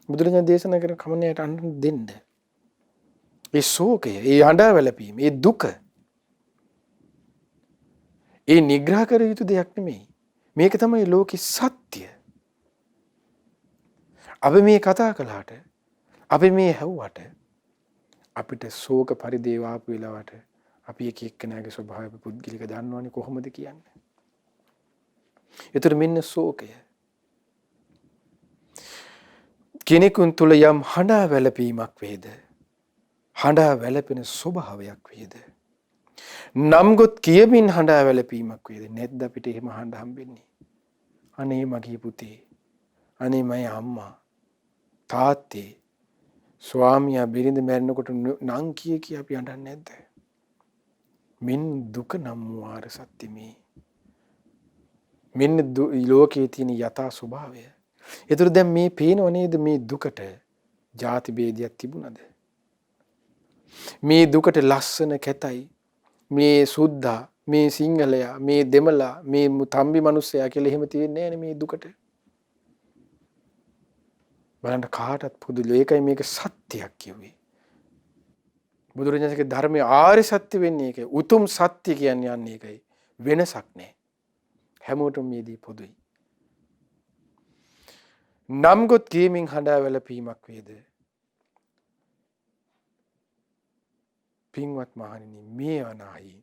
බුදුරජාණන් දේශනා කරන කමන්නේ යාට අඬන්න දෙන්න. ඒ ශෝකය, ඒ හඬා වැළපීම, ඒ දුක ඒ නිග්‍රහ කර යුතු දෙයක් නෙමෙයි. මේක තමයි ලෝකේ සත්‍ය. අපි මේ කතා කළාට, අපි මේ හැව්වට අපිට ශෝක පරිදේව ආපු වෙලාවට අපි එක එක්කෙනාගේ ස්වභාවය පුද්ගලික දන්නවනේ කොහොමද කියන්නේ. ඒතර මෙන්න ශෝකය. කෙනෙකුන් තුල යම් හඬා වැළපීමක් වේද, හඬා වැළපෙන ස්වභාවයක් වේද, නම්ගොත් කියමින් හඬා වැළපීමක් වේද, නැද්ද අපිට එහෙම හඬ හම්බෙන්නේ? අනේ මගේ පුතේ, අනේ මගේ අම්මා, තාත්තේ, ස්වාමියා බිරිඳ මැරෙනකොට නම් කිය අපි අඬන්නේ නැද්ද? මින් දුක නම් වාර සත්‍ය මේ. මෙන්න ලෝකයේ තියෙන යථා ස්වභාවය. ඒතර දැන් මේ පේනව නේද මේ දුකට ಜಾති ભેදයක් තිබුණද? මේ දුකට ලස්සන කැතයි, මේ සුද්ධා, මේ සිංහලයා, මේ දෙමළා, මේ තම්බි මිනිස්සයා කියලා එහෙම තියෙන්නේ නැහැ මේ දුකට. බලන්න කාටත් පුදුලු. ඒකයි මේක සත්‍යයක් කිව්වේ. බුදුරජාණන්ගේ ධර්මයේ ආර්ය සත්‍ය වෙන්නේ ඒකයි. උතුම් සත්‍ය කියන්නේ යන්නේ ඒකයි. වෙනසක් නැහැ. හැමෝටම මේදී පොදුයි. නම්ගොත් කීමින් හඬා වැළපීමක් වේද? පින්වත් මහණෙනි, මේ අනාහි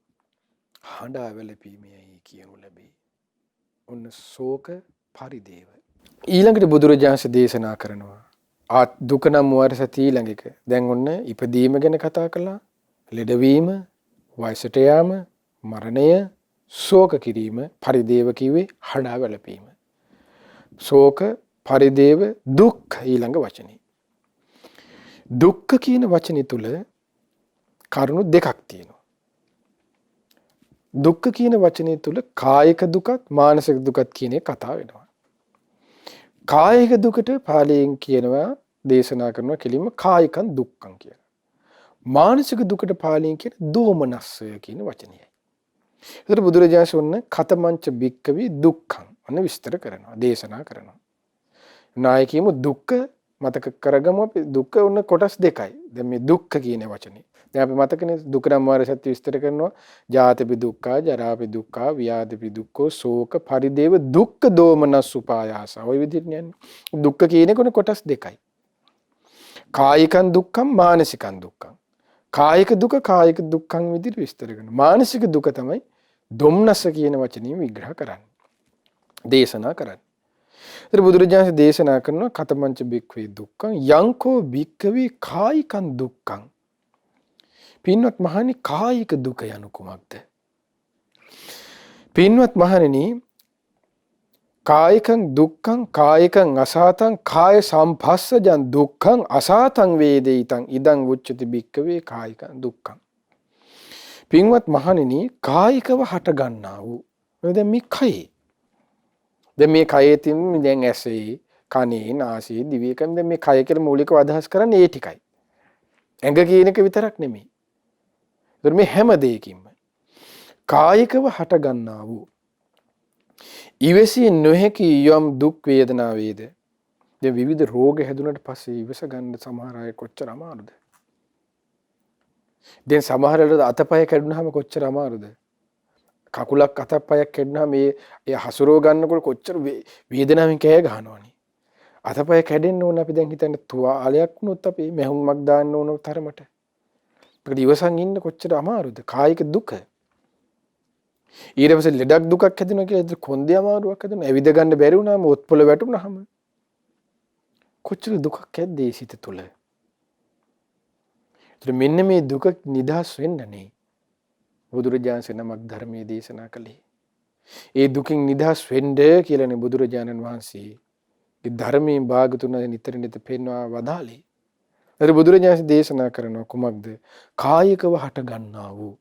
හඬා වැළපීමයි කියනු ලැබේ. ඔන්න ශෝක පරිදේව. ඊළඟට බුදුරජාණන් දේශනා කරනවා දුක නම් වර්ෂති ඊළඟ එක. දැන් ඔන්න ඉපදීම ගැන කතා කළා, ලෙඩවීම, වයසට යාම, මරණය, ශෝක කිරීම, පරිදේව කිව්වේ හඬා වැළපීම. ශෝක, පරිදේව, දුක්ඛ ඊළඟ වචනේ. දුක්ඛ කියන වචනේ තුල කරුණු දෙකක් තියෙනවා. දුක්ඛ කියන වචනේ තුල කායික දුකත් මානසික දුකත් කියන එක කතා වෙනවා. කායික දුකට පාලියෙන් කියනවා දේශනා කරනවා කෙලින්ම කායිකං දුක්ඛං කියලා. මානසික දුකට පාලියෙන් කියන දෝමනස්සය කියන වචනයයි. ඒතර බුදුරජාණන් වහන්සේ කතමංච බික්කවි දුක්ඛං අන්න විස්තර කරනවා, දේශනා කරනවා. නායකීම දුක්ඛ මතක කරගමු අපි. දුක්ඛ උන්න කොටස් දෙකයි. දැන් මේ දුක්ඛ කියන වචනේ. දැන් අපි මතකනේ දුක නම් වාර සත්‍ය විස්තර කරනවා. ජාතිපි දුක්ඛා, ජරාපි දුක්ඛා, ව්‍යාධිපි දුක්ඛෝ, ශෝක පරිදේව දුක්ඛ දෝමනස් උපායාස. ඔය විදිහට යන්නේ. දුක්ඛ කියන කොටස් දෙකයි. කායිකං දුක්ඛං, මානසිකං දුක්ඛං. කායික දුක කායික දුක්ඛං විදිහට විස්තර කරනවා. මානසික දුක තමයි දොම්නස කියන වචنين විග්‍රහ කරන්නේ. දේශනා කරන්නේ. ඒතර බුදුරජාණන් දේශනා කරනවා කතමංච බික්ඛවේ දුක්ඛං යංකෝ බික්ඛවේ කායිකං දුක්ඛං. පින්වත් මහණනි, කායික දුක යනු කුමක්ද? පින්වත් මහණෙනි, කායිකං දුක්ඛං කායිකං අසාතං කාය සම්පස්සජං දුක්ඛං අසාතං වේදිතං ඉදං උච්චති භික්ඛවේ කායිකං දුක්ඛං. පින්වත් මහණෙනි, කායිකව හට ගන්නා වූ දැන් මේ කයේ, දැන් මේ කයේ තියෙන දැන් ඇසේ කනේ නාසයේ දිවේ කන් දැන් මේ කය කියලා මූලිකව අදහස් කරන්නේ ඒ ටිකයි. ඇඟ කියන එක විතරක් නෙමෙයි. ඒතර මේ හැම දෙයකින්ම කායිකව හට ගන්නා වූ ඉවසිය නොහැකි යම් දුක් වේදනා වේද. දැන් විවිධ රෝග හැදුනට පස්සේ ඉවස ගන්න සමහර අය කොච්චර අමාරුද? දැන් සමහර වෙලාවට අතපය කැඩුනහම කොච්චර අමාරුද? කකුලක් අතපයක් කැඩුනහම ඒ හසුරව ගන්නකොට කොච්චර වේදනාවෙන් කෑ ගහනවනේ. අතපය කැඩෙන්න ඕන අපි දැන් හිතන්නේ තුවාලයක් වුණොත් අපි මැහුම්මක් දාන්න ඕන තරමට. ඒකට ඉවසන් ඉන්න කොච්චර අමාරුද? කායික දුක. ඊට පස්සේ ලෙඩක් දුකක් හැදෙනවා කියලා කොන්දේ අමාරුවක් හැදෙනවා. ඇවිද ගන්න බැරි වුණාම ඔත්පොළ වැටුනහම කොච්චර දුකක් ඇද්දේ සිත තුළ. ඒතර මෙන්න මේ දුක නිදහස් වෙන්නනේ බුදුරජාණන් නමක් ධර්මයේ දේශනා කළේ. ඒ දුකින් නිදහස් වෙන්න කියලානේ බුදුරජාණන් වහන්සේ ඒ ධර්මයෙන් භාගතුන නිතර නිතර පෙන්වා වදාළේ. ඒතර බුදුරජාණන් දේශනා කරනවා කුමක්ද? කායිකව හට ගන්නා වූ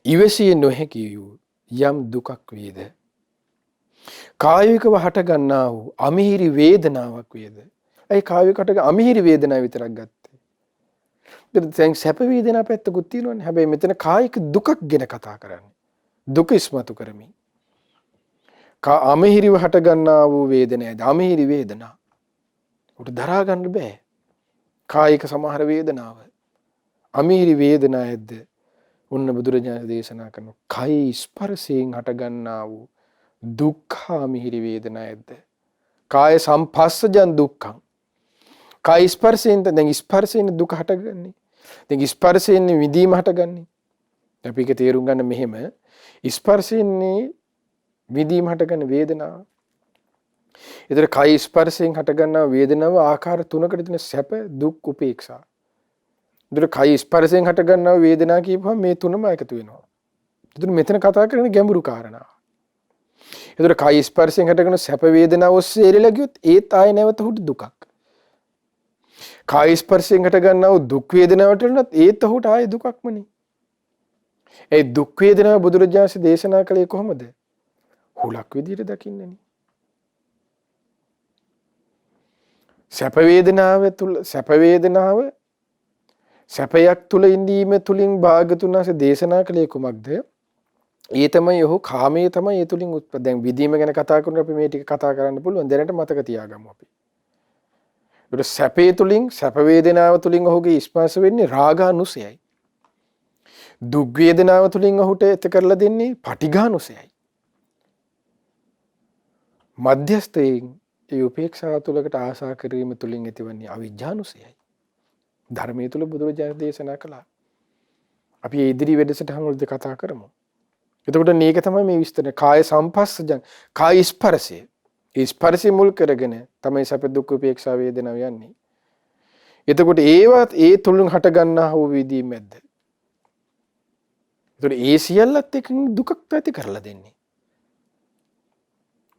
ඉවසිය නොහැකි වූ යම් දුකක් වේද, කායිකව හට ගන්නා වූ අමිහිරි වේදනාවක් වේද. ඒ කායිකට අමිහිරි වේදනාව විතරක් ගත්තේ. දැන් සැප වේදනා පැත්තකුත් තියෙනවනේ. හැබැයි මෙතන කායික දුකක් ගැන කතා කරන්නේ. දුක ඉස්මතු කරමින්. අමිහිරිව හට ගන්නා වූ වේදනාවද අමිහිරි වේදනා. උට දරා ගන්න බෑ. කායික සමහර වේදනාව අමිහිරි වේදනාවද උන්න බුදුරජාණන් දේශනා කරන කයි ස්පර්ශයෙන් හටගන්නා වූ දුක්ඛ මිහිරි වේදනාවද කාය සම්පස්සජං දුක්ඛං. කාය ස්පර්ශයෙන් දැන් ස්පර්ශයෙන් දුක හටගන්නේ. දැන් ස්පර්ශයෙන් විදීම හටගන්නේ. අපි ඒක තේරුම් ගන්න මෙහෙම ස්පර්ශයෙන් විදීම හටගන්න වේදනාව. ඒතර කාය ස්පර්ශයෙන් හටගන්නා වේදනාව ආකාර තුනකට තියෙන සැප දුක් උපේක්ෂා. ඒතර කාය ස්පර්ශයෙන් හටගන්නා වේදනාව කියපුවම මේ තුනම එකතු වෙනවා. ඒතර මෙතන කතා කරන්නේ ගැඹුරු කාරණා. ඒතර කාය ස්පර්ශයෙන් හටගන්න සැප වේදනාව ඔස්සේ එරිලා ගියොත් ඒත් ආය නැවත හුට දුකක්. කාය ස්පර්ශයෙන් හටගන්නා දුක් වේදනාවට උනත් ඒත් හුට ආය දුකක්මනේ. ඒ දුක් වේදනාව බුදුරජාණන් දේශනා කළේ කොහොමද? හුලක් විදියට දකින්නනේ. සැප වේදනාව තුල සැපයක් තුල ඉඳීම තුලින් භාගතුන් වහන්සේ දේශනා කළේ කුමක්ද? ඒ තමයි ඔහු කාමයේ තමයි ඒ තුලින් දැන් විදීම ගැන කතා කරනකොට අපි මේ ටික කතා කරන්න පුළුවන්. දැනට මතක තියාගමු අපි. ඒක සැපේ තුලින් සැප වේදනාව තුලින් ඔහුගේ ස්පර්ශ වෙන්නේ රාගානුසයයි. දුක් වේදනාව තුලින් ඔහුට එත කරලා දෙන්නේ පටිඝානුසයයි. මධ්‍යස්ථයෙන් ඒ උපේක්ෂා තුලකට ආශා කිරීම තුලින් ඇතිවන්නේ අවිජ්ජානුසයයි. ධර්මයේ තුල බුදුරජාණන් දේශනා කළා. අපි මේ ඉදිරි වැඩසටහන් වලදී කතා කරමු. එතකොට මේක තමයි මේ විස්තර. කාය සම්පස්සජං කාය ස්පර්ශය. ඒ ස්පර්ශය මුල් කරගෙන තමයි සැප දුක් උපේක්ෂා වේදනාව යන්නේ. එතකොට ඒවත් ඒ තුලින් හට ගන්නා වූ විදීමෙද්ද. එතකොට ඒ සියල්ලත් එක්ක දුකක් ඇති කරලා දෙන්නේ.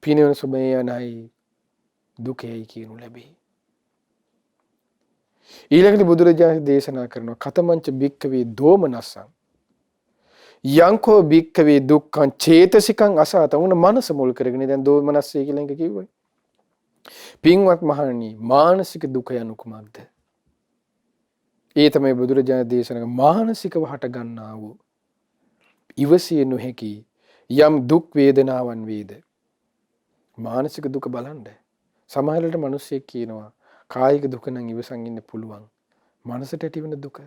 පිනවන සුමයනයි දුකයි කියනු ලැබේ. ඊළඟට බුදුරජාණන් දේශනා කරනවා කතමංච භික්ඛවේ දෝමනස්සං යංකෝ භික්ඛවේ දුක්ඛං චේතසිකං අසාතං. උන මනස මුල් කරගෙන දැන් දෝමනස්සය කියලා එක කිව්වයි. පින්වත් මහණනි, මානසික දුක යනු කුමක්ද? ඒ තමයි බුදුරජාණන් දේශනා මානසිකව හට ගන්නා වූ ඉවසිය නොහැකි යම් දුක් වේදනාවන් වේද. මානසික දුක බලන්න. සමහර වෙලට මිනිස්සෙක් කියනවා කායික දුක නම් ඉවසන් ඉන්න පුළුවන්. මනසට ඇතිවෙන දුක.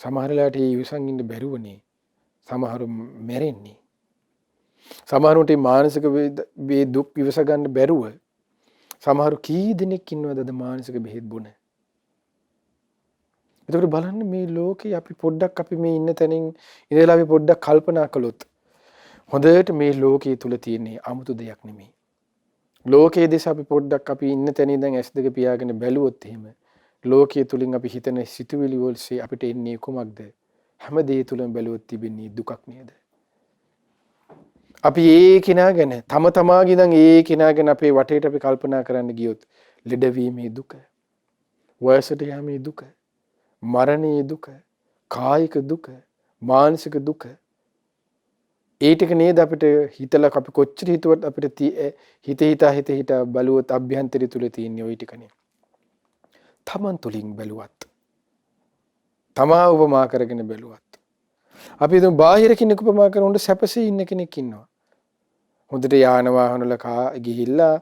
සමහර වෙලාවට ඉවසන් ඉන්න බැරුවනේ. සමහරු මැරෙන්නේ. සමහරුන්ට මානසික වේ දුක් ඉවස ගන්න බැරුව සමහරු කී දෙනෙක් ඉන්නවද මානසික බෙහෙත් බොන. ඒකට බලන්න මේ ලෝකේ අපි පොඩ්ඩක් අපි මේ ඉන්න තැනින් ඉඳලා අපි පොඩ්ඩක් කල්පනා කළොත් හොඳට මේ ලෝකයේ තුල තියෙන 아무තු දෙයක් නෙමෙයි. ලෝකයේ දේශ අපි පොඩ්ඩක් අපි ඉන්න තැනින් දැන් S2 පියාගෙන බැලුවොත් එහෙම ලෝකයේ තුලින් අපි හිතන සිතුවිලි වලසේ අපිට එන්නේ කුමක්ද? හැම දේ තුලම බැලුවොත් තිබෙන්නේ දුකක් නේද? අපි ඒ කෙනා ගැන තම තමාගේ ඉඳන් ඒ කෙනා ගැන අපේ වටේට අපි කල්පනා කරන්න ගියොත් ලෙඩවීමේ දුක, වයසට යාමේ දුක, මරණයේ දුක, කායික දුක, මානසික දුක, ඒ ටික නේද අපිට හිතලා අපි කොච්චර හිතුවත් අපිට හිත බලුවොත් අභ්‍යන්තරය තුල තියෙන ওই ටිකනේ. තමන් තුලින් බැලුවත්, තමා උපමා කරගෙන බැලුවත්, අපි හිතමු බාහිර කෙනෙක් උපමා කරනොත් සැපසේ ඉන්න කෙනෙක් ඉන්නවා. හොඳට යාන වාහන වල ගිහිල්ලා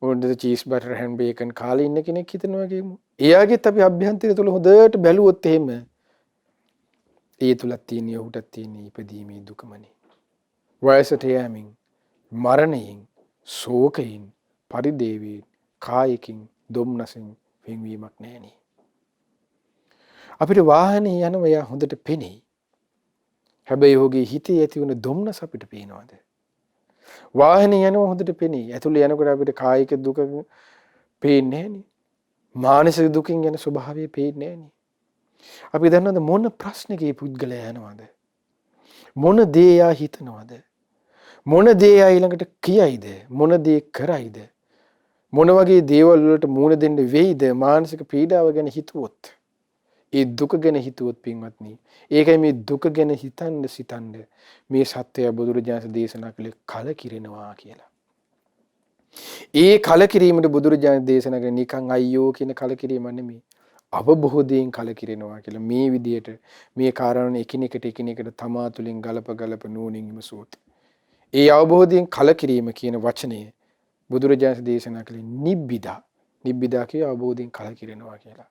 හොඳට චීස් බටර් හැම් බේකන් කාලා ඉන්න කෙනෙක් හිතනවා කියමු. එයාගෙත් අපි අභ්‍යන්තරය තුල හොඳට බැලුවොත් එහෙම ඒ තුලක් තියෙන යහුටක් තියෙන ඉපදීමේ දුකමනේ. වයසට යෑමෙන්, මරණයෙන්, ශෝකයෙන්, පරිදේවයෙන්, කායිකින්, දුම්නසින් වෙන්වීමක් නැහෙනේ. අපිට වාහනේ යනවා යා හොඳට පෙනෙයි. හැබැයි ඔහුගේ හිතේ ඇති වුණ දුම්නස අපිට පේනවද? වාහනේ යනවා හොඳට පෙනෙයි. ඇතුළේ යනකොට අපිට කායික දුක පේන්නේ නැහෙනේ. මානසික දුකින් යන ස්වභාවය පේන්නේ නැහෙනේ. අපි දන්නවද මොන ප්‍රශ්නකේ පුද්ගලයා යනවද? මොන දේ යා හිතනවද? මොන දේ යා ඊළඟට කියයිද? මොන දේ කරයිද? මොන වගේ දේවල් වලට මුහුණ දෙන්න වෙයිද? මානසික පීඩාව ගැන හිතුවොත්, ඒ දුක ගැන හිතුවොත් පින්වත්නි, ඒකයි මේ දුක ගැන සිතන්න මේ සත්‍යය බුදුරජාණන් දේශනා කළේ කලකිරෙනවා කියලා. ඒ කලකිරීමට බුදුරජාණන් දේශනා කළේ නිකන් අයියෝ කියන කලකිරීම නෙමෙයි. අවබෝධයෙන් කලකිරෙනවා කියලා. මේ විදියට මේ කාරණා එකිනෙකට තමා තුළින් ගලප නුවණින් විමසුවොත්, ඒ අවබෝධයෙන් කලකිරීම කියන වචනය බුදුරජාණන් දේශනා කළේ නිබ්බිදා. නිබ්බිදා කිය අවබෝධයෙන් කලකිරෙනවා කියලා.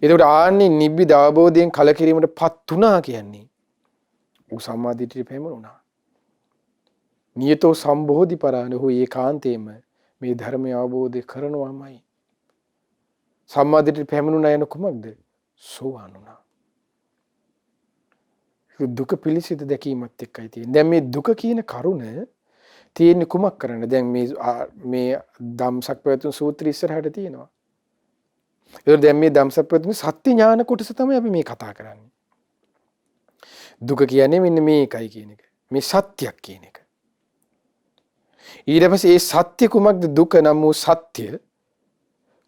එතකොට ආන්නේ නිබ්බිදා අවබෝධයෙන් කලකිරීමට පත් වුණා කියන්නේ ඌ සම්මාදිටියට පැමුණා. නියතෝ සම්බෝධි පරාණෝ ඒකාන්තේම මේ ධර්මය අවබෝධ කරනවාමයි. සම්මාදිටියට පැමුණා යන කුමක්ද? සෝවාන් වුණා. දුක පිළිසිත දැකීමත් එක්කයි තියෙන්නේ. දැන් මේ දුක කියන කරුණ තියෙන්නේ කුමක් කරන්න? දැන් මේ ධම්සක් පැවතුම් සූත්‍රය ඉස්සරහට තියෙනවා. ඒක දැන් මේ ධම්සක් පැවතුම් සත්‍ය ඥාන කොටස තමයි අපි මේ කතා කරන්නේ. දුක කියන්නේ මෙන්න මේකයි කියන එක. මේ සත්‍යයක් කියන එක. ඊට පස්සේ මේ සත්‍ය කුමක්ද? දුක නම් වූ සත්‍ය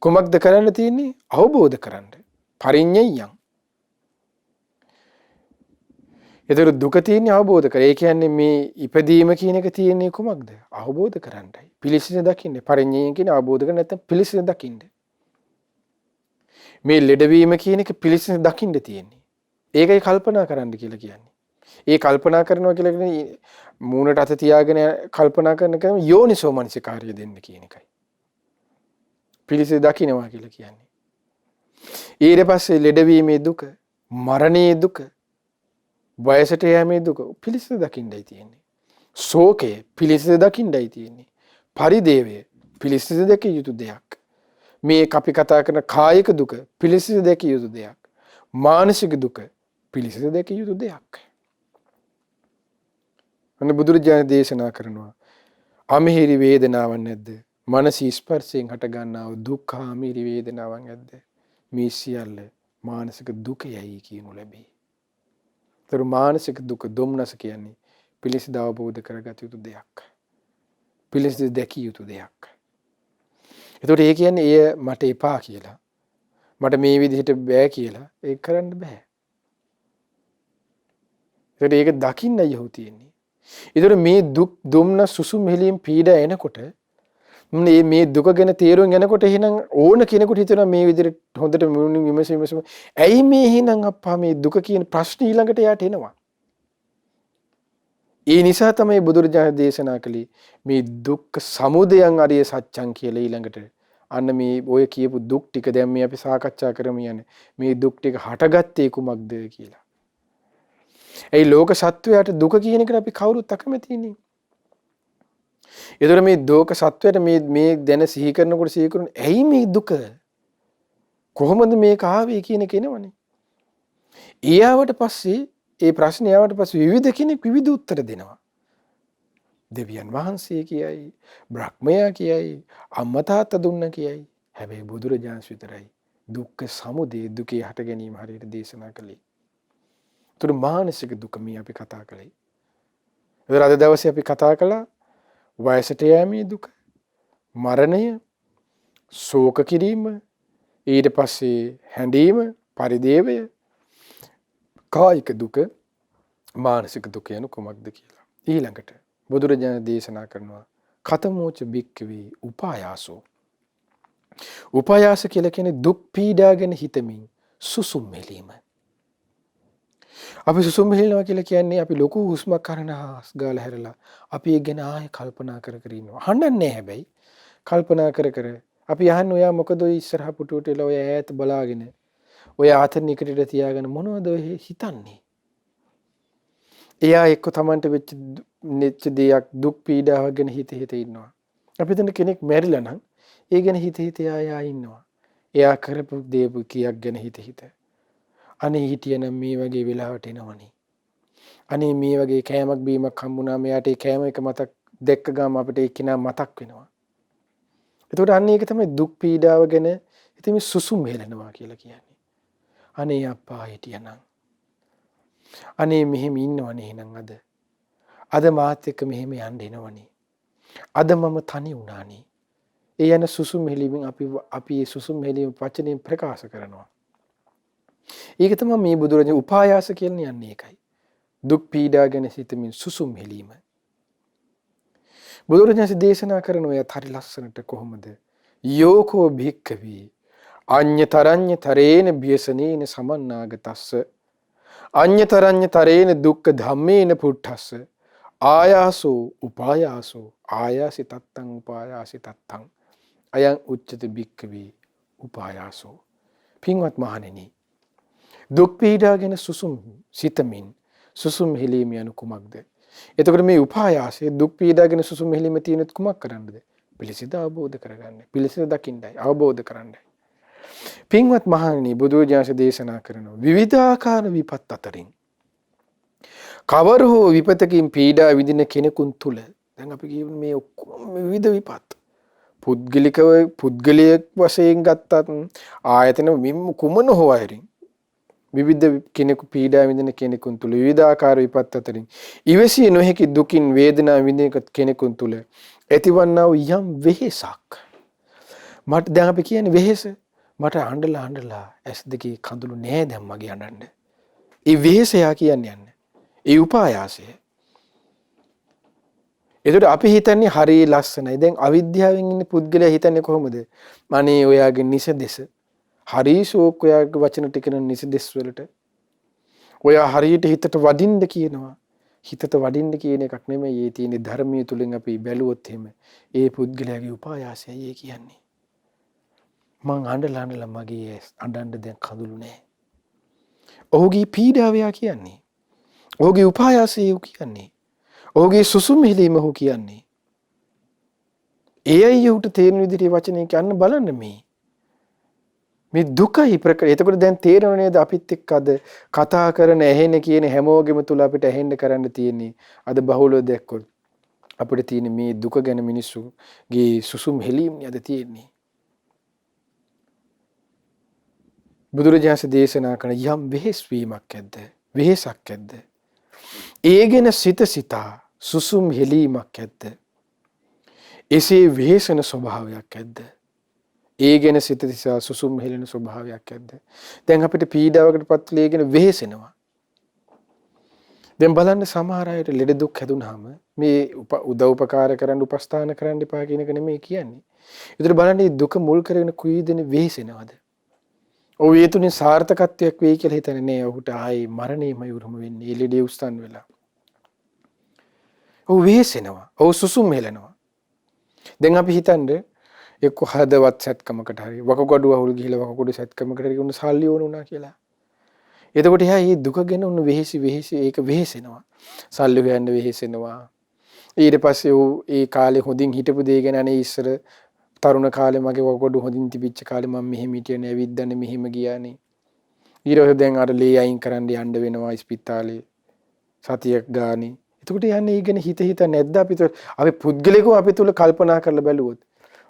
කුමක්ද කරන්න තියෙන්නේ? අවබෝධ කරන්න. පරිඤ්ඤයං. ඒතර දුක තියෙන්නේ අවබෝධ කර. ඒ කියන්නේ මේ ඉපදීම කියන එක තියෙන්නේ කුමක්ද? අවබෝධ කරන්නයි. පිළිසින දකින්න. පරිඤ්ඤයං කියන අවබෝධ කර නැත්නම් පිළිසින දකින්න. මේ ලෙඩවීම කියන එක පිළිසින දකින්න තියෙන්නේ. ඒකයි කල්පනා කරන්න කියලා කියන්නේ. ඒ කල්පනා කරනවා කියලා කියන්නේ මූණට අත තියාගෙන කල්පනා කරන කෙනා යෝනිසෝ මනසිකාර්ය දෙන්න කියන එකයි. පිළිසින දකින්නවා කියලා කියන්නේ. ඊට පස්සේ ලෙඩවීමේ දුක, මරණයේ දුක, වයසට යෑමේ දුක පිළිසින දකින්නයි තියෙන්නේ. ශෝකය පිළිසින දකින්නයි තියෙන්නේ. පරිදේවය පිළිසින දැකිය යුතු දෙයක්. මේ අපි කතා කරන කායික දුක පිළිසින දැකිය යුතු දෙයක්. මානසික දුක පිළිසින දැකිය යුතු දෙයක්. අන්න බුදුරජාණන් දේශනා කරනවා අමිහිරි වේදනාවක් නැද්ද? මනස ස්පර්ශයෙන් හට ගන්නා දුක්ඛ අමිහිරි වේදනාවක් නැද්ද? මේ සියල්ල මානසික දුකයයි කියනු ලැබේ. ඒතර මානසික දුක දුම්නස කියන්නේ පිළිසිඳ අවබෝධ කරගත යුතු දෙයක්. පිළිසිඳ දැකිය යුතු දෙයක්. ඒතකොට ඒ කියන්නේ එය මට එපා කියලා. මට මේ විදිහට බෑ කියලා ඒක කරන්න බෑ. ඒතකොට ඒක දකින්න යහු තියෙන්නේ. ඒතකොට මේ දුක් දුම්නස සුසුම් මෙහෙලින් පීඩා එනකොට මේ දුක ගැන තේරුම් යනකොට එහෙනම් ඕන කෙනෙකුට හිතෙනවා මේ විදිහට හොඳට මුණින් විමසීම ඇයි මේ එහෙනම් අප්පා මේ දුක කියන ප්‍රශ්නේ ඊළඟට යාට එනවා. ඒ නිසා තමයි බුදුරජාණන් දේශනා කළේ මේ දුක්ඛ සමුදයං අරිය සත්‍යං කියලා ඊළඟට අන්න මේ ඔය කියපු දුක් ටික දැන් මේ අපි සාකච්ඡා කරමු යන්නේ මේ දුක් ටික හටගත්තේ කුමක්ද කියලා. ඒ ලෝක සත්වයාට දුක කියන එකට අපි කවුරුත් අකමැතිනේ. ඒතර මේ දුක සත්වයට මේ දැන සිහි කරනකොට සිහි කරන ඇයි මේ දුක? කොහොමද මේක ආවේ කියන එක එනවනේ. ඊයවට පස්සේ ඒ ප්‍රශ්නේ ආවට පස්සේ විවිධ කෙනෙක් විවිධ උත්තර දෙනවා. දෙවියන් වහන්සේ කියයි, බ්‍රහ්මයා කියයි, අම්මා තාත්තා දුන්න කියයි. හැබැයි බුදුරජාණන් විතරයි දුක්ඛ සමුදය දුකේ හට ගැනීම හරියට දේශනා කළේ. ඒතර මානසික දුක මේ අපි කතා කළේ. අද දවසේ අපි කතා කළා වයසට යෑමේ දුක, මරණය, ශෝක කිරීම, ඊට පස්සේ හැඬීම, පරිදේවය, කායික දුක, මානසික දුක යන කුමක්ද කියලා. ඊළඟට බුදුරජාණන් දේශනා කරනවා කතමෝච භික්ඛවේ උපායාසෝ. උපායාස කියලා කියන්නේ දුක් පීඩා ගැන හිතමින් සුසුම් හෙලීම. අපි සුසුම් හෙලනවා කියලා කියන්නේ අපි ලොකු හුස්මක් කරන හාස් ගාලා හැරලා අපි ඒක ගැන ආයෙ කල්පනා කර කර ඉන්නවා. හඬන්නේ හැබැයි කල්පනා කර කර අපි අහන්නේ ඔයා මොකද ඔය ඉස්සරහ පුටුවට එලා ඔය ඈත බලාගෙන ඔය ආතන එකට තියාගෙන මොනවද ඔය හිතන්නේ? එයා එක්ක Tamanට වෙච්ච දෙයක් දුක් පීඩාවක් ගැන හිත ඉන්නවා. අපි හිතන කෙනෙක් මැරිලා නම් ඒ ගැන හිත එයා ඉන්නවා. එයා කරපු දේපු කීයක් ගැන හිත. අනේ හිටියනම් මේ වගේ වෙලාවට එනවනේ. අනේ මේ වගේ කෑමක් බීමක් හම්බුනා මෙයාට ඒ කෑම එක මතක් දැක්ක ගාම අපිට ඒ කෙනා මතක් වෙනවා. එතකොට අන්න ඒක තමයි දුක් පීඩාව ගැන ඉතින් සුසුම් හෙලනවා කියලා කියන්නේ. අනේ අප්පා හිටියනම්. අනේ මෙහෙම ඉන්නවනේ එහෙනම් අද මාත් එක්ක මෙහෙම යන්න එනවනේ. අද මම තනි වුණානේ. ඒ යන සුසුම් හෙලීමෙන් අපි මේ සුසුම් හෙලීම වචනෙන් ප්‍රකාශ කරනවා. ඒක තමයි මේ බුදුරජාණන් උපායාස කියන්නේ යන්නේ ඒකයි. දුක් පීඩා ගැන සිතමින් සුසුම් හෙලීම. බුදුරජාණන් දේශනා කරන ඔය හරි ලස්සනට කොහොමද? යෝකෝ භික්ඛවේ අඤ්ඤතරඤ්ඤ තරේන බියසනේන සමන්නාගතස්ස අඤ්ඤතරඤ්ඤ තරේන දුක්ඛ ධම්මේන පුට්ඨස්ස ආයාසෝ උපායාසෝ ආයාසි තත්තං උපායාසි තත්තං අයං උච්චති භික්ඛවේ උපායාසෝ. පින්වත් මහණෙනි, දුක් පීඩා ගැන සුසුම් සිතමින් සුසුම් හෙලීම යන කුමක්ද? එතකොට මේ උපායාසයේ දුක් පීඩා ගැන සුසුම් හෙලීම තියෙන කුමක් කරන්නද? පිළිසිත අවබෝධ කරගන්න. පිළිසිත දකින්නයි, අවබෝධ කරන්නයි. පින්වත් මහණෙනි, බුදුරජාණන් දේශනා කරනවා විවිධාකාර විපත් අතරින් කවර හෝ විපතකින් පීඩා විඳින කෙනෙකුන් තුල දැන් අපි කියමු මේ ඔක්කොම විවිධ විපත් පුද්ගලයෙක් වශයෙන් ගත්තත් ආයතන කුමන හෝ අයරින් විවිධ කෙනෙකු පීඩා විඳින කෙනෙකුන් තුල විවිධාකාර විපත් අතරින් ඉවසිය නොහැකි දුකින් වේදනා විඳින කෙනෙකුන් තුල ඇතිවන්නා වූ යම් වෙහෙසක් මට දැන් අපි කියන්නේ වෙහෙස මට අඬලා ඇස් දෙකේ කඳුළු නෑ දැන් මගේ අඬන්න. ඒ වෙහෙසයා කියන්නේ යන්නේ. ඒ උපායාසය. ඒකට අපි හිතන්නේ හරිය ලස්සනයි. දැන් අවිද්‍යාවෙන් ඉන්න පුද්ගලයා හිතන්නේ කොහොමද? අනේ ඔයාගේ නිසදෙස. හරි ශෝක ඔයාගේ වචන ටිකන නිසදෙස් වලට. ඔයා හරියට හිතට වදින්න කියනවා. හිතට වදින්න කියන එකක් නෙමෙයි ඒ තියෙන්නේ ධර්මයේ තුලින් අපි බැලුවොත් එහෙම. ඒ පුද්ගලයාගේ උපායාසයයි ඒ කියන්නේ. මං අඬලා මගේ අඬන්න දැන් කඳුළු නැහැ. ඔහුගේ පීඩාවයා කියන්නේ. ඔහුගේ උපායාසය කියන්නේ. ඔහුගේ සුසුම් හෙලීම ඔහු කියන්නේ. එයයි උට තේරෙන විදිහට වචනේ කියන්න බලන්න මේ දුකයි ප්‍රකට. එතකොට දැන් තේරෙනව නේද අපිත් එක්ක අද කතා කරන ඇහෙන කියන හැමෝගෙම තුල අපිට ඇහෙන්න කරන්න තියෙන්නේ. අද බහුලව දැක්කොත් අපිට තියෙන මේ දුක ගැන මිනිස්සුගේ සුසුම් හෙලීම් නේද තියෙන්නේ. බුදුරජාණන් දේශනා කරන යම් වෙහෙස් වීමක් ඇද්ද? වෙහෙසක් ඇද්ද? ඒ ගැන සිතා සුසුම් හෙලීමක් ඇද්ද? එසේ වෙහෙසන ස්වභාවයක් ඇද්ද? ඒ ගැන සිතා සුසුම් හෙලෙන ස්වභාවයක් ඇද්ද? දැන් අපිට පීඩාවකටපත් වෙලගෙන වෙහෙසෙනවා. දැන් බලන්න සමහර අයට ලෙඩ දුක් හැදුනහම මේ උදව් උපකාර කරන්න උපස්ථාන කරන්න එපා කියන එක නෙමෙයි කියන්නේ. ඒතර බලන්න මේ දුක මුල් කරගෙන කුයි දෙන වෙහෙසෙනවද? ඔව් ඒ තුලින් සාර්ථකත්වයක් වෙයි කියලා හිතන්නේ නෑ. ඔහුට ආයේ මරණයමයි උරුම වෙන්නේ. එළිඩේ උස්තන් වෙලා. ඔව් වෙහෙසෙනවා. ඔව් සුසුම් හෙලනවා. දැන් අපි හිතන්නේ එක්ක හදවත් සත්කමකට හරි වකගඩුව අහුල් ගිහිලා වකගඩු සත්කමකට හරි උන්න සල්ලි ඕනුණා කියලා. එතකොට එයා මේ දුක ගැන උන්න වෙහෙසි ඒක වෙහෙසෙනවා. සල්ලි හොයන්න වෙහෙසෙනවා. ඊට පස්සේ ඒ කාලේ හොඳින් හිටපු දේ ගැන අනේ ඉස්සර තරුණ කාලේ මගේ වකගඩු හොඳින් තිබිච්ච කාලේ මම මෙහෙම හිටියනේ ඇවිද්දානේ මෙහෙම ගියානේ. ඊට දැන් අර ලේ අයින් කරන්න යන්න වෙනවා ඉස්පිතාලේ සතියක් ගානේ. එතකොට යන්නේ ඊගෙන හිත නැද්ද අපි පුද්ගලිකව අපි තුල කල්පනා කරලා බැලුවොත්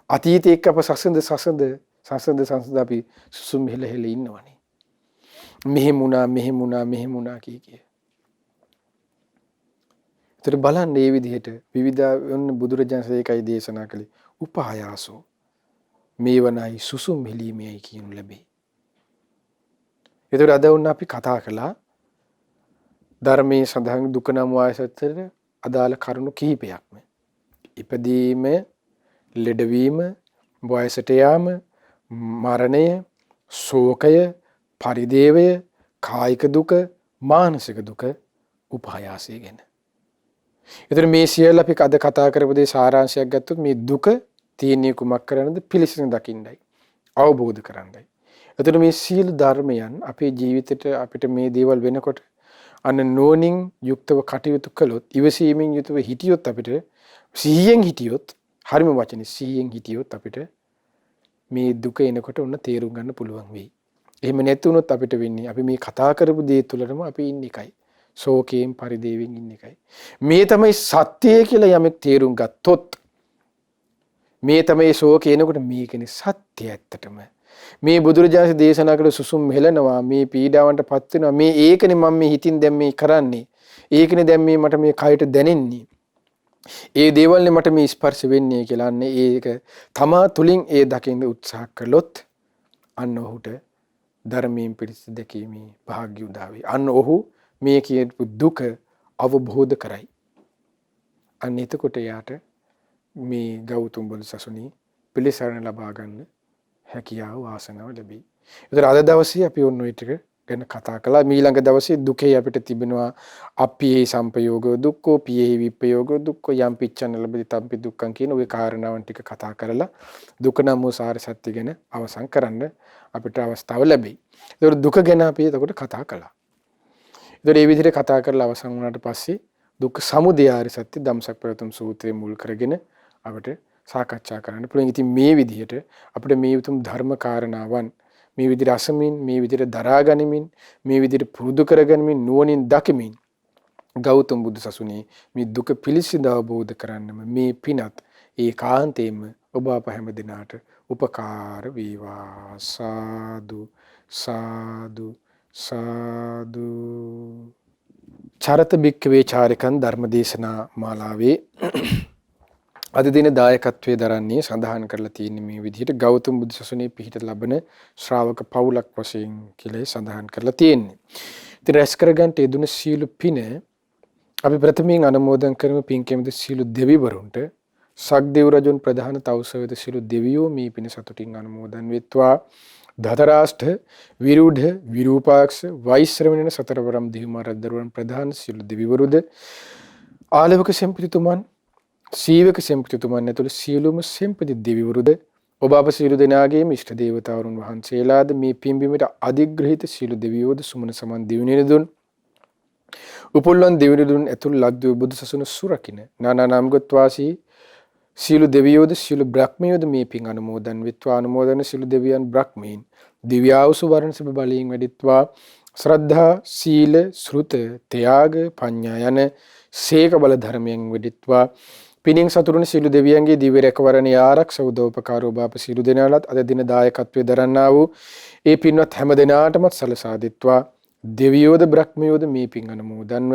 අතීතයේ එක්ක අප සසඳ අපි සුසුම් හෙල ඉන්නවනේ. මෙහෙම වුණා කිය. ඒතර බලන්න මේ විදිහට විවිධ බුදුරජාණන් ඒකයි දේශනා කළේ උපායාසෝ මේවනයි සුසුම් මෙලීමේයි කියනු ලැබේ. ඒතර අද වුණ අපි කතා කළා ධර්මයේ සඳහන් දුක නම් වායසතර අදාළ කරුණු කිහිපයක්ම. ඉපදීම, ලෙඩවීම, වයසට යාම, මරණය, ශෝකය, පරිදේවය, කායික දුක, මානසික දුක, උපායාසය ගැන. ඒතර මේ සියල්ල අපි අද කතා කරපු දේ සාරාංශයක් ගත්තොත් මේ දුක තියෙන්නේ කුමක් කරන්නද? පිළිසින දකින්නයි, අවබෝධ කරන්නයි. ඒතර මේ සීල ධර්මයන් අපේ ජීවිතේට අපිට මේ දේවල් වෙනකොට අන්න නෝනින් යුක්තව කටයුතු කළොත්, ඉවසීමෙන් යුතුව හිටියොත්, අපිට සිහියෙන් හිටියොත්, හරිම වචනේ සිහියෙන් හිටියොත් අපිට මේ දුක එනකොට උන්න තේරුම් ගන්න පුළුවන් වෙයි. එහෙම නැතුනොත් අපිට වෙන්නේ අපි මේ කතා කරපු දේ තුළටම අපි ඉන්න එකයි. ශෝකයෙන් පරිදේවෙන් ඉන්න එකයි. මේ තමයි සත්‍යය කියලා යමෙක් තේරුම් ගත්තොත්, මේ තමයි ශෝකේ එනකොට මේකනේ සත්‍ය ඇත්තටම. මේ බුදුරජාණන් දේශනා කළ සුසුම් හෙලනවා, මේ පීඩාවන්ට පත් වෙනවා, මේ ඒකනේ මම මේ හිතින් දැන් මේ කරන්නේ, ඒකනේ දැන් මේ මට මේ කයට දැනෙන්නේ, ඒ දේවල්නේ මට මේ ස්පර්ශ වෙන්නේ කියලා. අන්න ඒක තමා තුලින් ඒ දකින්න උත්සාහ කළොත් අන්න ඔහුට ධර්මයෙන් පිළිස දැකීමේ වාග්ය උදා වේ. අන්න ඔහු මේ කියපු දුක අවබෝධ කරයි. අන්න එතකොට යාට මේ ගෞතම බුදු සසුනේ පිළිසරණ ලබා ගන්න හැකියාව වාසනාව ලැබෙයි. ඒතර අද දවසේ අපි ඔන්න ඔය ටික ගැන කතා කළා. ඊළඟ දවසේ දුකේ අපිට තිබෙනවා අප්පියේ සම්පයෝග දුක්ඛෝ, පියේ විප්පයෝග දුක්ඛෝ, යම් පිච්ඡන ලැබෙති තම්පි දුක්ඛං කියන ওই කාරණාවන් ටික කතා කරලා දුක නම් වූ සාර සත්‍ය ගැන අවසන් කරන්න අපිට අවස්ථාව ලැබෙයි. ඒතර දුක ගැන අපි එතකොට කතා කළා. ඒතර මේ විදිහට කතා කරලා අවසන් වුණාට පස්සේ දුක්ඛ සමුදය ආර්ය සත්‍ය ධම්සක් ප්‍රවතුම් සූත්‍රයේ මුල් කරගෙන අපිට සාකච්ඡා කරන්න පුළුවන්. ඉතින් මේ විදිහට අපිට මේ උතුම් ධර්ම කාරණාවන් මේ විදිහට අසමින්, මේ විදිහට දරා ගනිමින්, මේ විදිහට පුරුදු කරගනිමින්, නුවණින් දකිමින් ගෞතම බුදු සසුනේ මේ දුක පිළිසිඳ අවබෝධ කරන්නම මේ පිනත් ඒකාන්තයෙන්ම ඔබ අප හැම දිනාට උපකාර වේවා. සාදු සාදු සාදු. චරත බික්කවේ චාරිකන් ධර්මදේශනා මාලාවේ අද දින දායකත්වයේ දරන්නේ සඳහන් කරලා තියෙන්නේ මේ විදිහට ගෞතම බුදු සසුනේ පිහිට ලබන ශ්‍රාවක පවුලක් වශයෙන් කියලා සඳහන් කරලා තියෙන්නේ. ඉතින් රැස් කරගන්න යෙදුන සීල පින අපි ප්‍රථමයෙන් අනුමෝදන් කරමු. පින් කැමති සීල දෙවිවරුන්ට සක්දේව රජුන් ප්‍රධාන තවුසවිත සීල දෙවියෝ මේ පින සතුටින් අනුමෝදන් වෙත්වා. ධතරාෂ්ඨ විරුද්ධ විරූපාක්ෂ වෛශ්‍රවණන සතරවරම් දිව්‍යමාරද්දරුවන් ප්‍රධාන සීල දෙවිවරුද ආලවක සෙම්පතිතුමන්, සීවක සෙම්පතිතුමන් ඇතුළු සියලුම සෙම්පති දෙවිවරුද ඔබ අප සියලු දෙනාගේම ඉෂ්ට දේවතාවරුන් වහන්සේලාද මේ පින්බිමට අධිග්‍රහිත සියලු දෙවියෝද සුමන සමන් දිවිනිදුන් උපුල්වන් දිවිනිදුන් ඇතුළු ලක්දිව බුදු සසුන සුරකින්න නානා නාමගත් වාසී සියලු දෙවියෝද සියලු බ්‍රහ්මයෝද මේ පින් අනුමෝදන් වෙත්වා. අනුමෝදන සියලු දෙවියන් බ්‍රහ්මීන් දිව්‍යාවුසු වරණ සබ බලයෙන් වැඩිත්වා. ශ්‍රද්ධා, සීල, ශ්‍රුත, ත්‍යාග, පඤ්ඤා යන සීක බල ධර්මයෙන් වැඩිත්වා. පිනින් සතුරුන සියලු දෙවියන්ගේ දිව්‍ය රැකවරණේ ආරක්ෂා උදව්පකාර ඔබ අප සියලු දෙනාලත් අද දින දායකත්වයේ දරන්නා වූ ඒ පින්වත් හැම දෙනාටම සලසා දෙත්වා. දෙවියෝද බ්‍රහ්මයෝද මේ පින් අනුමෝදන්ව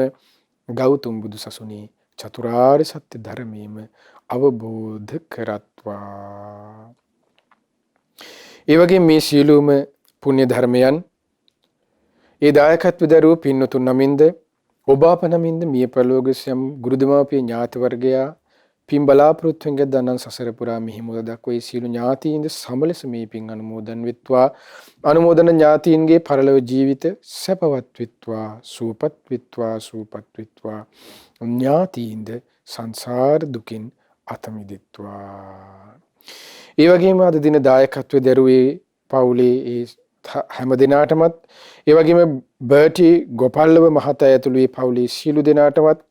ගෞතම බුදු සසුනේ චතුරාර්ය සත්‍ය ධර්මයේම අවබෝධ කරත්වා. ඒ වගේම මේ සියලුම පුණ්‍ය ධර්මයන් ඒ දායකත්ව දරුවෝ පින්වතුන් නමින්ද ඔබ අප නමින්ද මිය පරලෝකීය ගුරු දෙමාපිය ඥාති වර්ගයා පින් බලාපොරොත්තුෙන් ගදනන් සසර පුරා මිහිමුද දක්වා සියලු ඥාතීන්ද සමලෙස මේ පින් අනුමෝදන් වෙත්වා. අනුමෝදන ඥාතීන්ගේ පරලොව ජීවිත සැපවත් වෙත්වා, සුවපත් වෙත්වා, සුවපත් වෙත්වා. ඥාතීන්ද සංසාර දුකින් අත මිදෙත්වා. ඒ වගේම අද දින දායකත්වයේ දරුවේ පවුලේ ඒ හැම දිනාටමත් ඒ වගේම බර්ටි ගෝපල්ලව මහතා ඇතුළු ඒ පවුලේ සියලු දිනාටමත්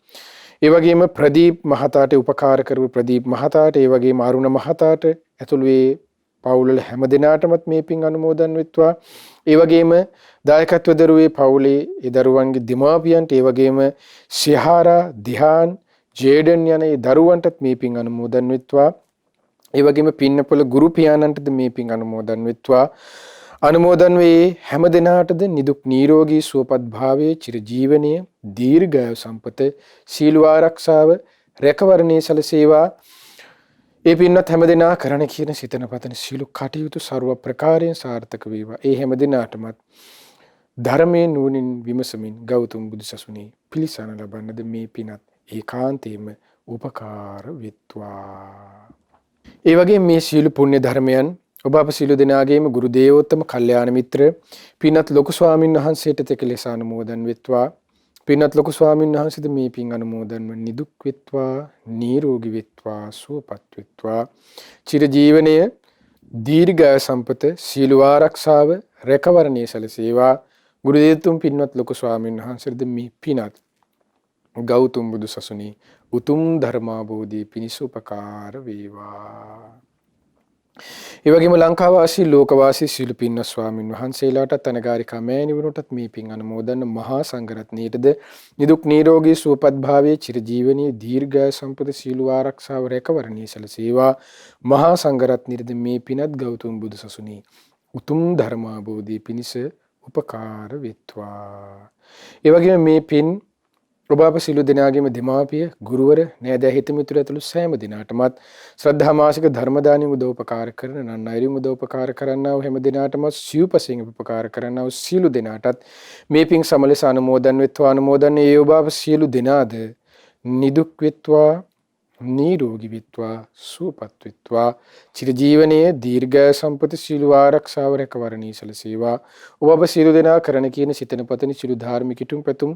ඒ වගේම ප්‍රදීප් මහතාට උපකාර කරපු ප්‍රදීප් මහතාට ඒ වගේම අරුණ මහතාට ඇතුළු ඒ පවුල හැම දිනාටමත් මේ පින් අනුමෝදන් වෙත්වා. ඒ වගේම දායකත්ව දරුවේ පවුලේ ඒ දරුවන්ගේ දෙමාපියන්ට ඒ වගේම සිහාරා, දිහාන්, ජේඩන් යන ඒ දරුවන්ටත් මේ පින් අනුමෝදන් වෙත්වා. ඒ වගේම පින්නපොළ ගුරු පියාණන්ටද මේ පින් අනුමෝදන් වෙත්වා. අනුමෝදන් වේ හැම දිනාටද නිදුක් නිරෝගී සුවපත් භාවයේ චිරජීවනයේ දීර්ඝායු සම්පත සීල ආරක්ෂාව රැකවරණේ සැලසේවා. ඒ පින්වත් හැම දිනා කරන කියන සිතන පතන සීල කටයුතු ਸਰව ප්‍රකාරයෙන් සාර්ථක වේවා. ඒ හැම දිනාටමත් ධර්මයේ නුවණින් විමසමින් ගෞතම බුදුසසුනේ පිළිසන ලබන්නද මේ පිනත් ඒකාන්තයෙන්ම උපකාර වෙත්වා. ඒ වගේ මේ සීල පුණ්‍ය ධර්මයන් ඔබ අප සියලු දෙනාගේම ගුරු දේවෝත්තම කල්යාණ මිත්‍ර පින්වත් ලොකු ස්වාමීන් වහන්සේට තෙක ලෙස අනුමෝදන් වෙත්වා. පින්වත් ලොකු ස්වාමීන් වහන්සේද මේ පින් අනුමෝදන්ව නිදුක් වෙත්වා, නිරෝගී වෙත්වා, සුවපත් වෙත්වා. චිර ජීවනයේ දීර්ඝායු සම්පත සීල ආරක්ෂාව රැකවරණේ සැලසේවා. ගුරු දේවතුම් පින්වත් ලොකු ස්වාමීන් වහන්සේද මේ පිනත් ගෞතම බුදු සසුනේ උතුම් ධර්මාභෝධී පිණිස උපකාර වේවා. ඒ වගේම ලංකාවාසී ලෝකවාසී සියලු පින්වත් ස්වාමින් වහන්සේලාටත් අනගාരികා මෑණිවරුන්ටත් මේ පින් අනුමෝදන් මහා සංඝරත්නයටද නිදුක් නිරෝගී සුවපත් භාවයේ චිරජීවනයේ දීර්ඝායු සම්පත සීල ආරක්ෂාව රැකවරණී සැලසේවා. මහා සංඝරත්නයටද මේ පිනත් ගෞතම බුදුසසුනේ උතුම් ධර්මාභෝධී පිණිස උපකාර වෙත්වා. ඒ වගේම මේ පින් ඔබ අප සියලු දෙනාගේම දෙමාපිය ගුරුවර නෑදෑ හිත මිතුරු ඇතුළු සෑම දිනාටමත් ශ්‍රද්ධා මාසික ධර්ම දානෙම උදව්පකාර කරන නන් අයරිම උදව්පකාර කරන්නා වූ හැම දිනාටමත් සිව්පසෙන් උපකාර කරන්නා වූ සියලු දෙනාටත් මේ පින් සමලස අනුමෝදන් වෙත්වා. අනුමෝදන් ඒ ඔබ අප සියලු දෙනාද නිදුක් වෙත්වා, නිරෝගී වෙත්වා, සුවපත් වෙත්වා. චිරජීවනයේ දීර්ඝායු සම්පත සීල ආරක්ෂාව රැකවරණී සැලසේවා. ඔබ අප සියලු දෙනා කරන කියන සිතන පතන සියලු ධාර්මික කිතුම් පැතුම්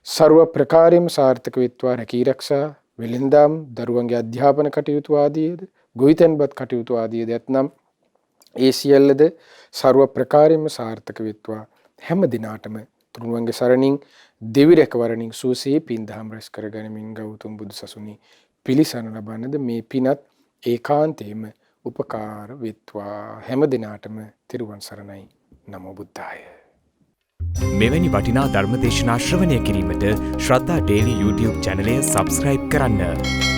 ਸਰව ප්‍රකාරයෙන්ම සාර්ථක වෙත්වා. රැකී ආරක්ෂා වෙලෙන්දාම් දරුවන්ගේ අධ්‍යාපන කටයුතු ආදීද ගොවිතැන්පත් කටයුතු ආදීද ඇතනම් ඒ සියල්ලද ਸਰව ප්‍රකාරයෙන්ම සාර්ථක වෙත්වා. හැම දිනාටම තුනුවන්ගේ සරණින් දෙවි රැකවරණින් සුවසේ පින් දහම් රැස් කරගනිමින් ගෞතම බුදුසසුනේ පිළිසන ලබන්නද මේ පිනත් ඒකාන්තයෙන්ම උපකාර වෙත්වා. හැම දිනාටම තෙරුවන් සරණයි. නමෝ බුද්ධාය. මෙවැනි වටිනා ධර්මදේශනා ශ්‍රවණය කිරීමට ශ්‍රද්ධා ඩේලි YouTube චැනලය සබස්ක්‍රයිබ් කරන්න.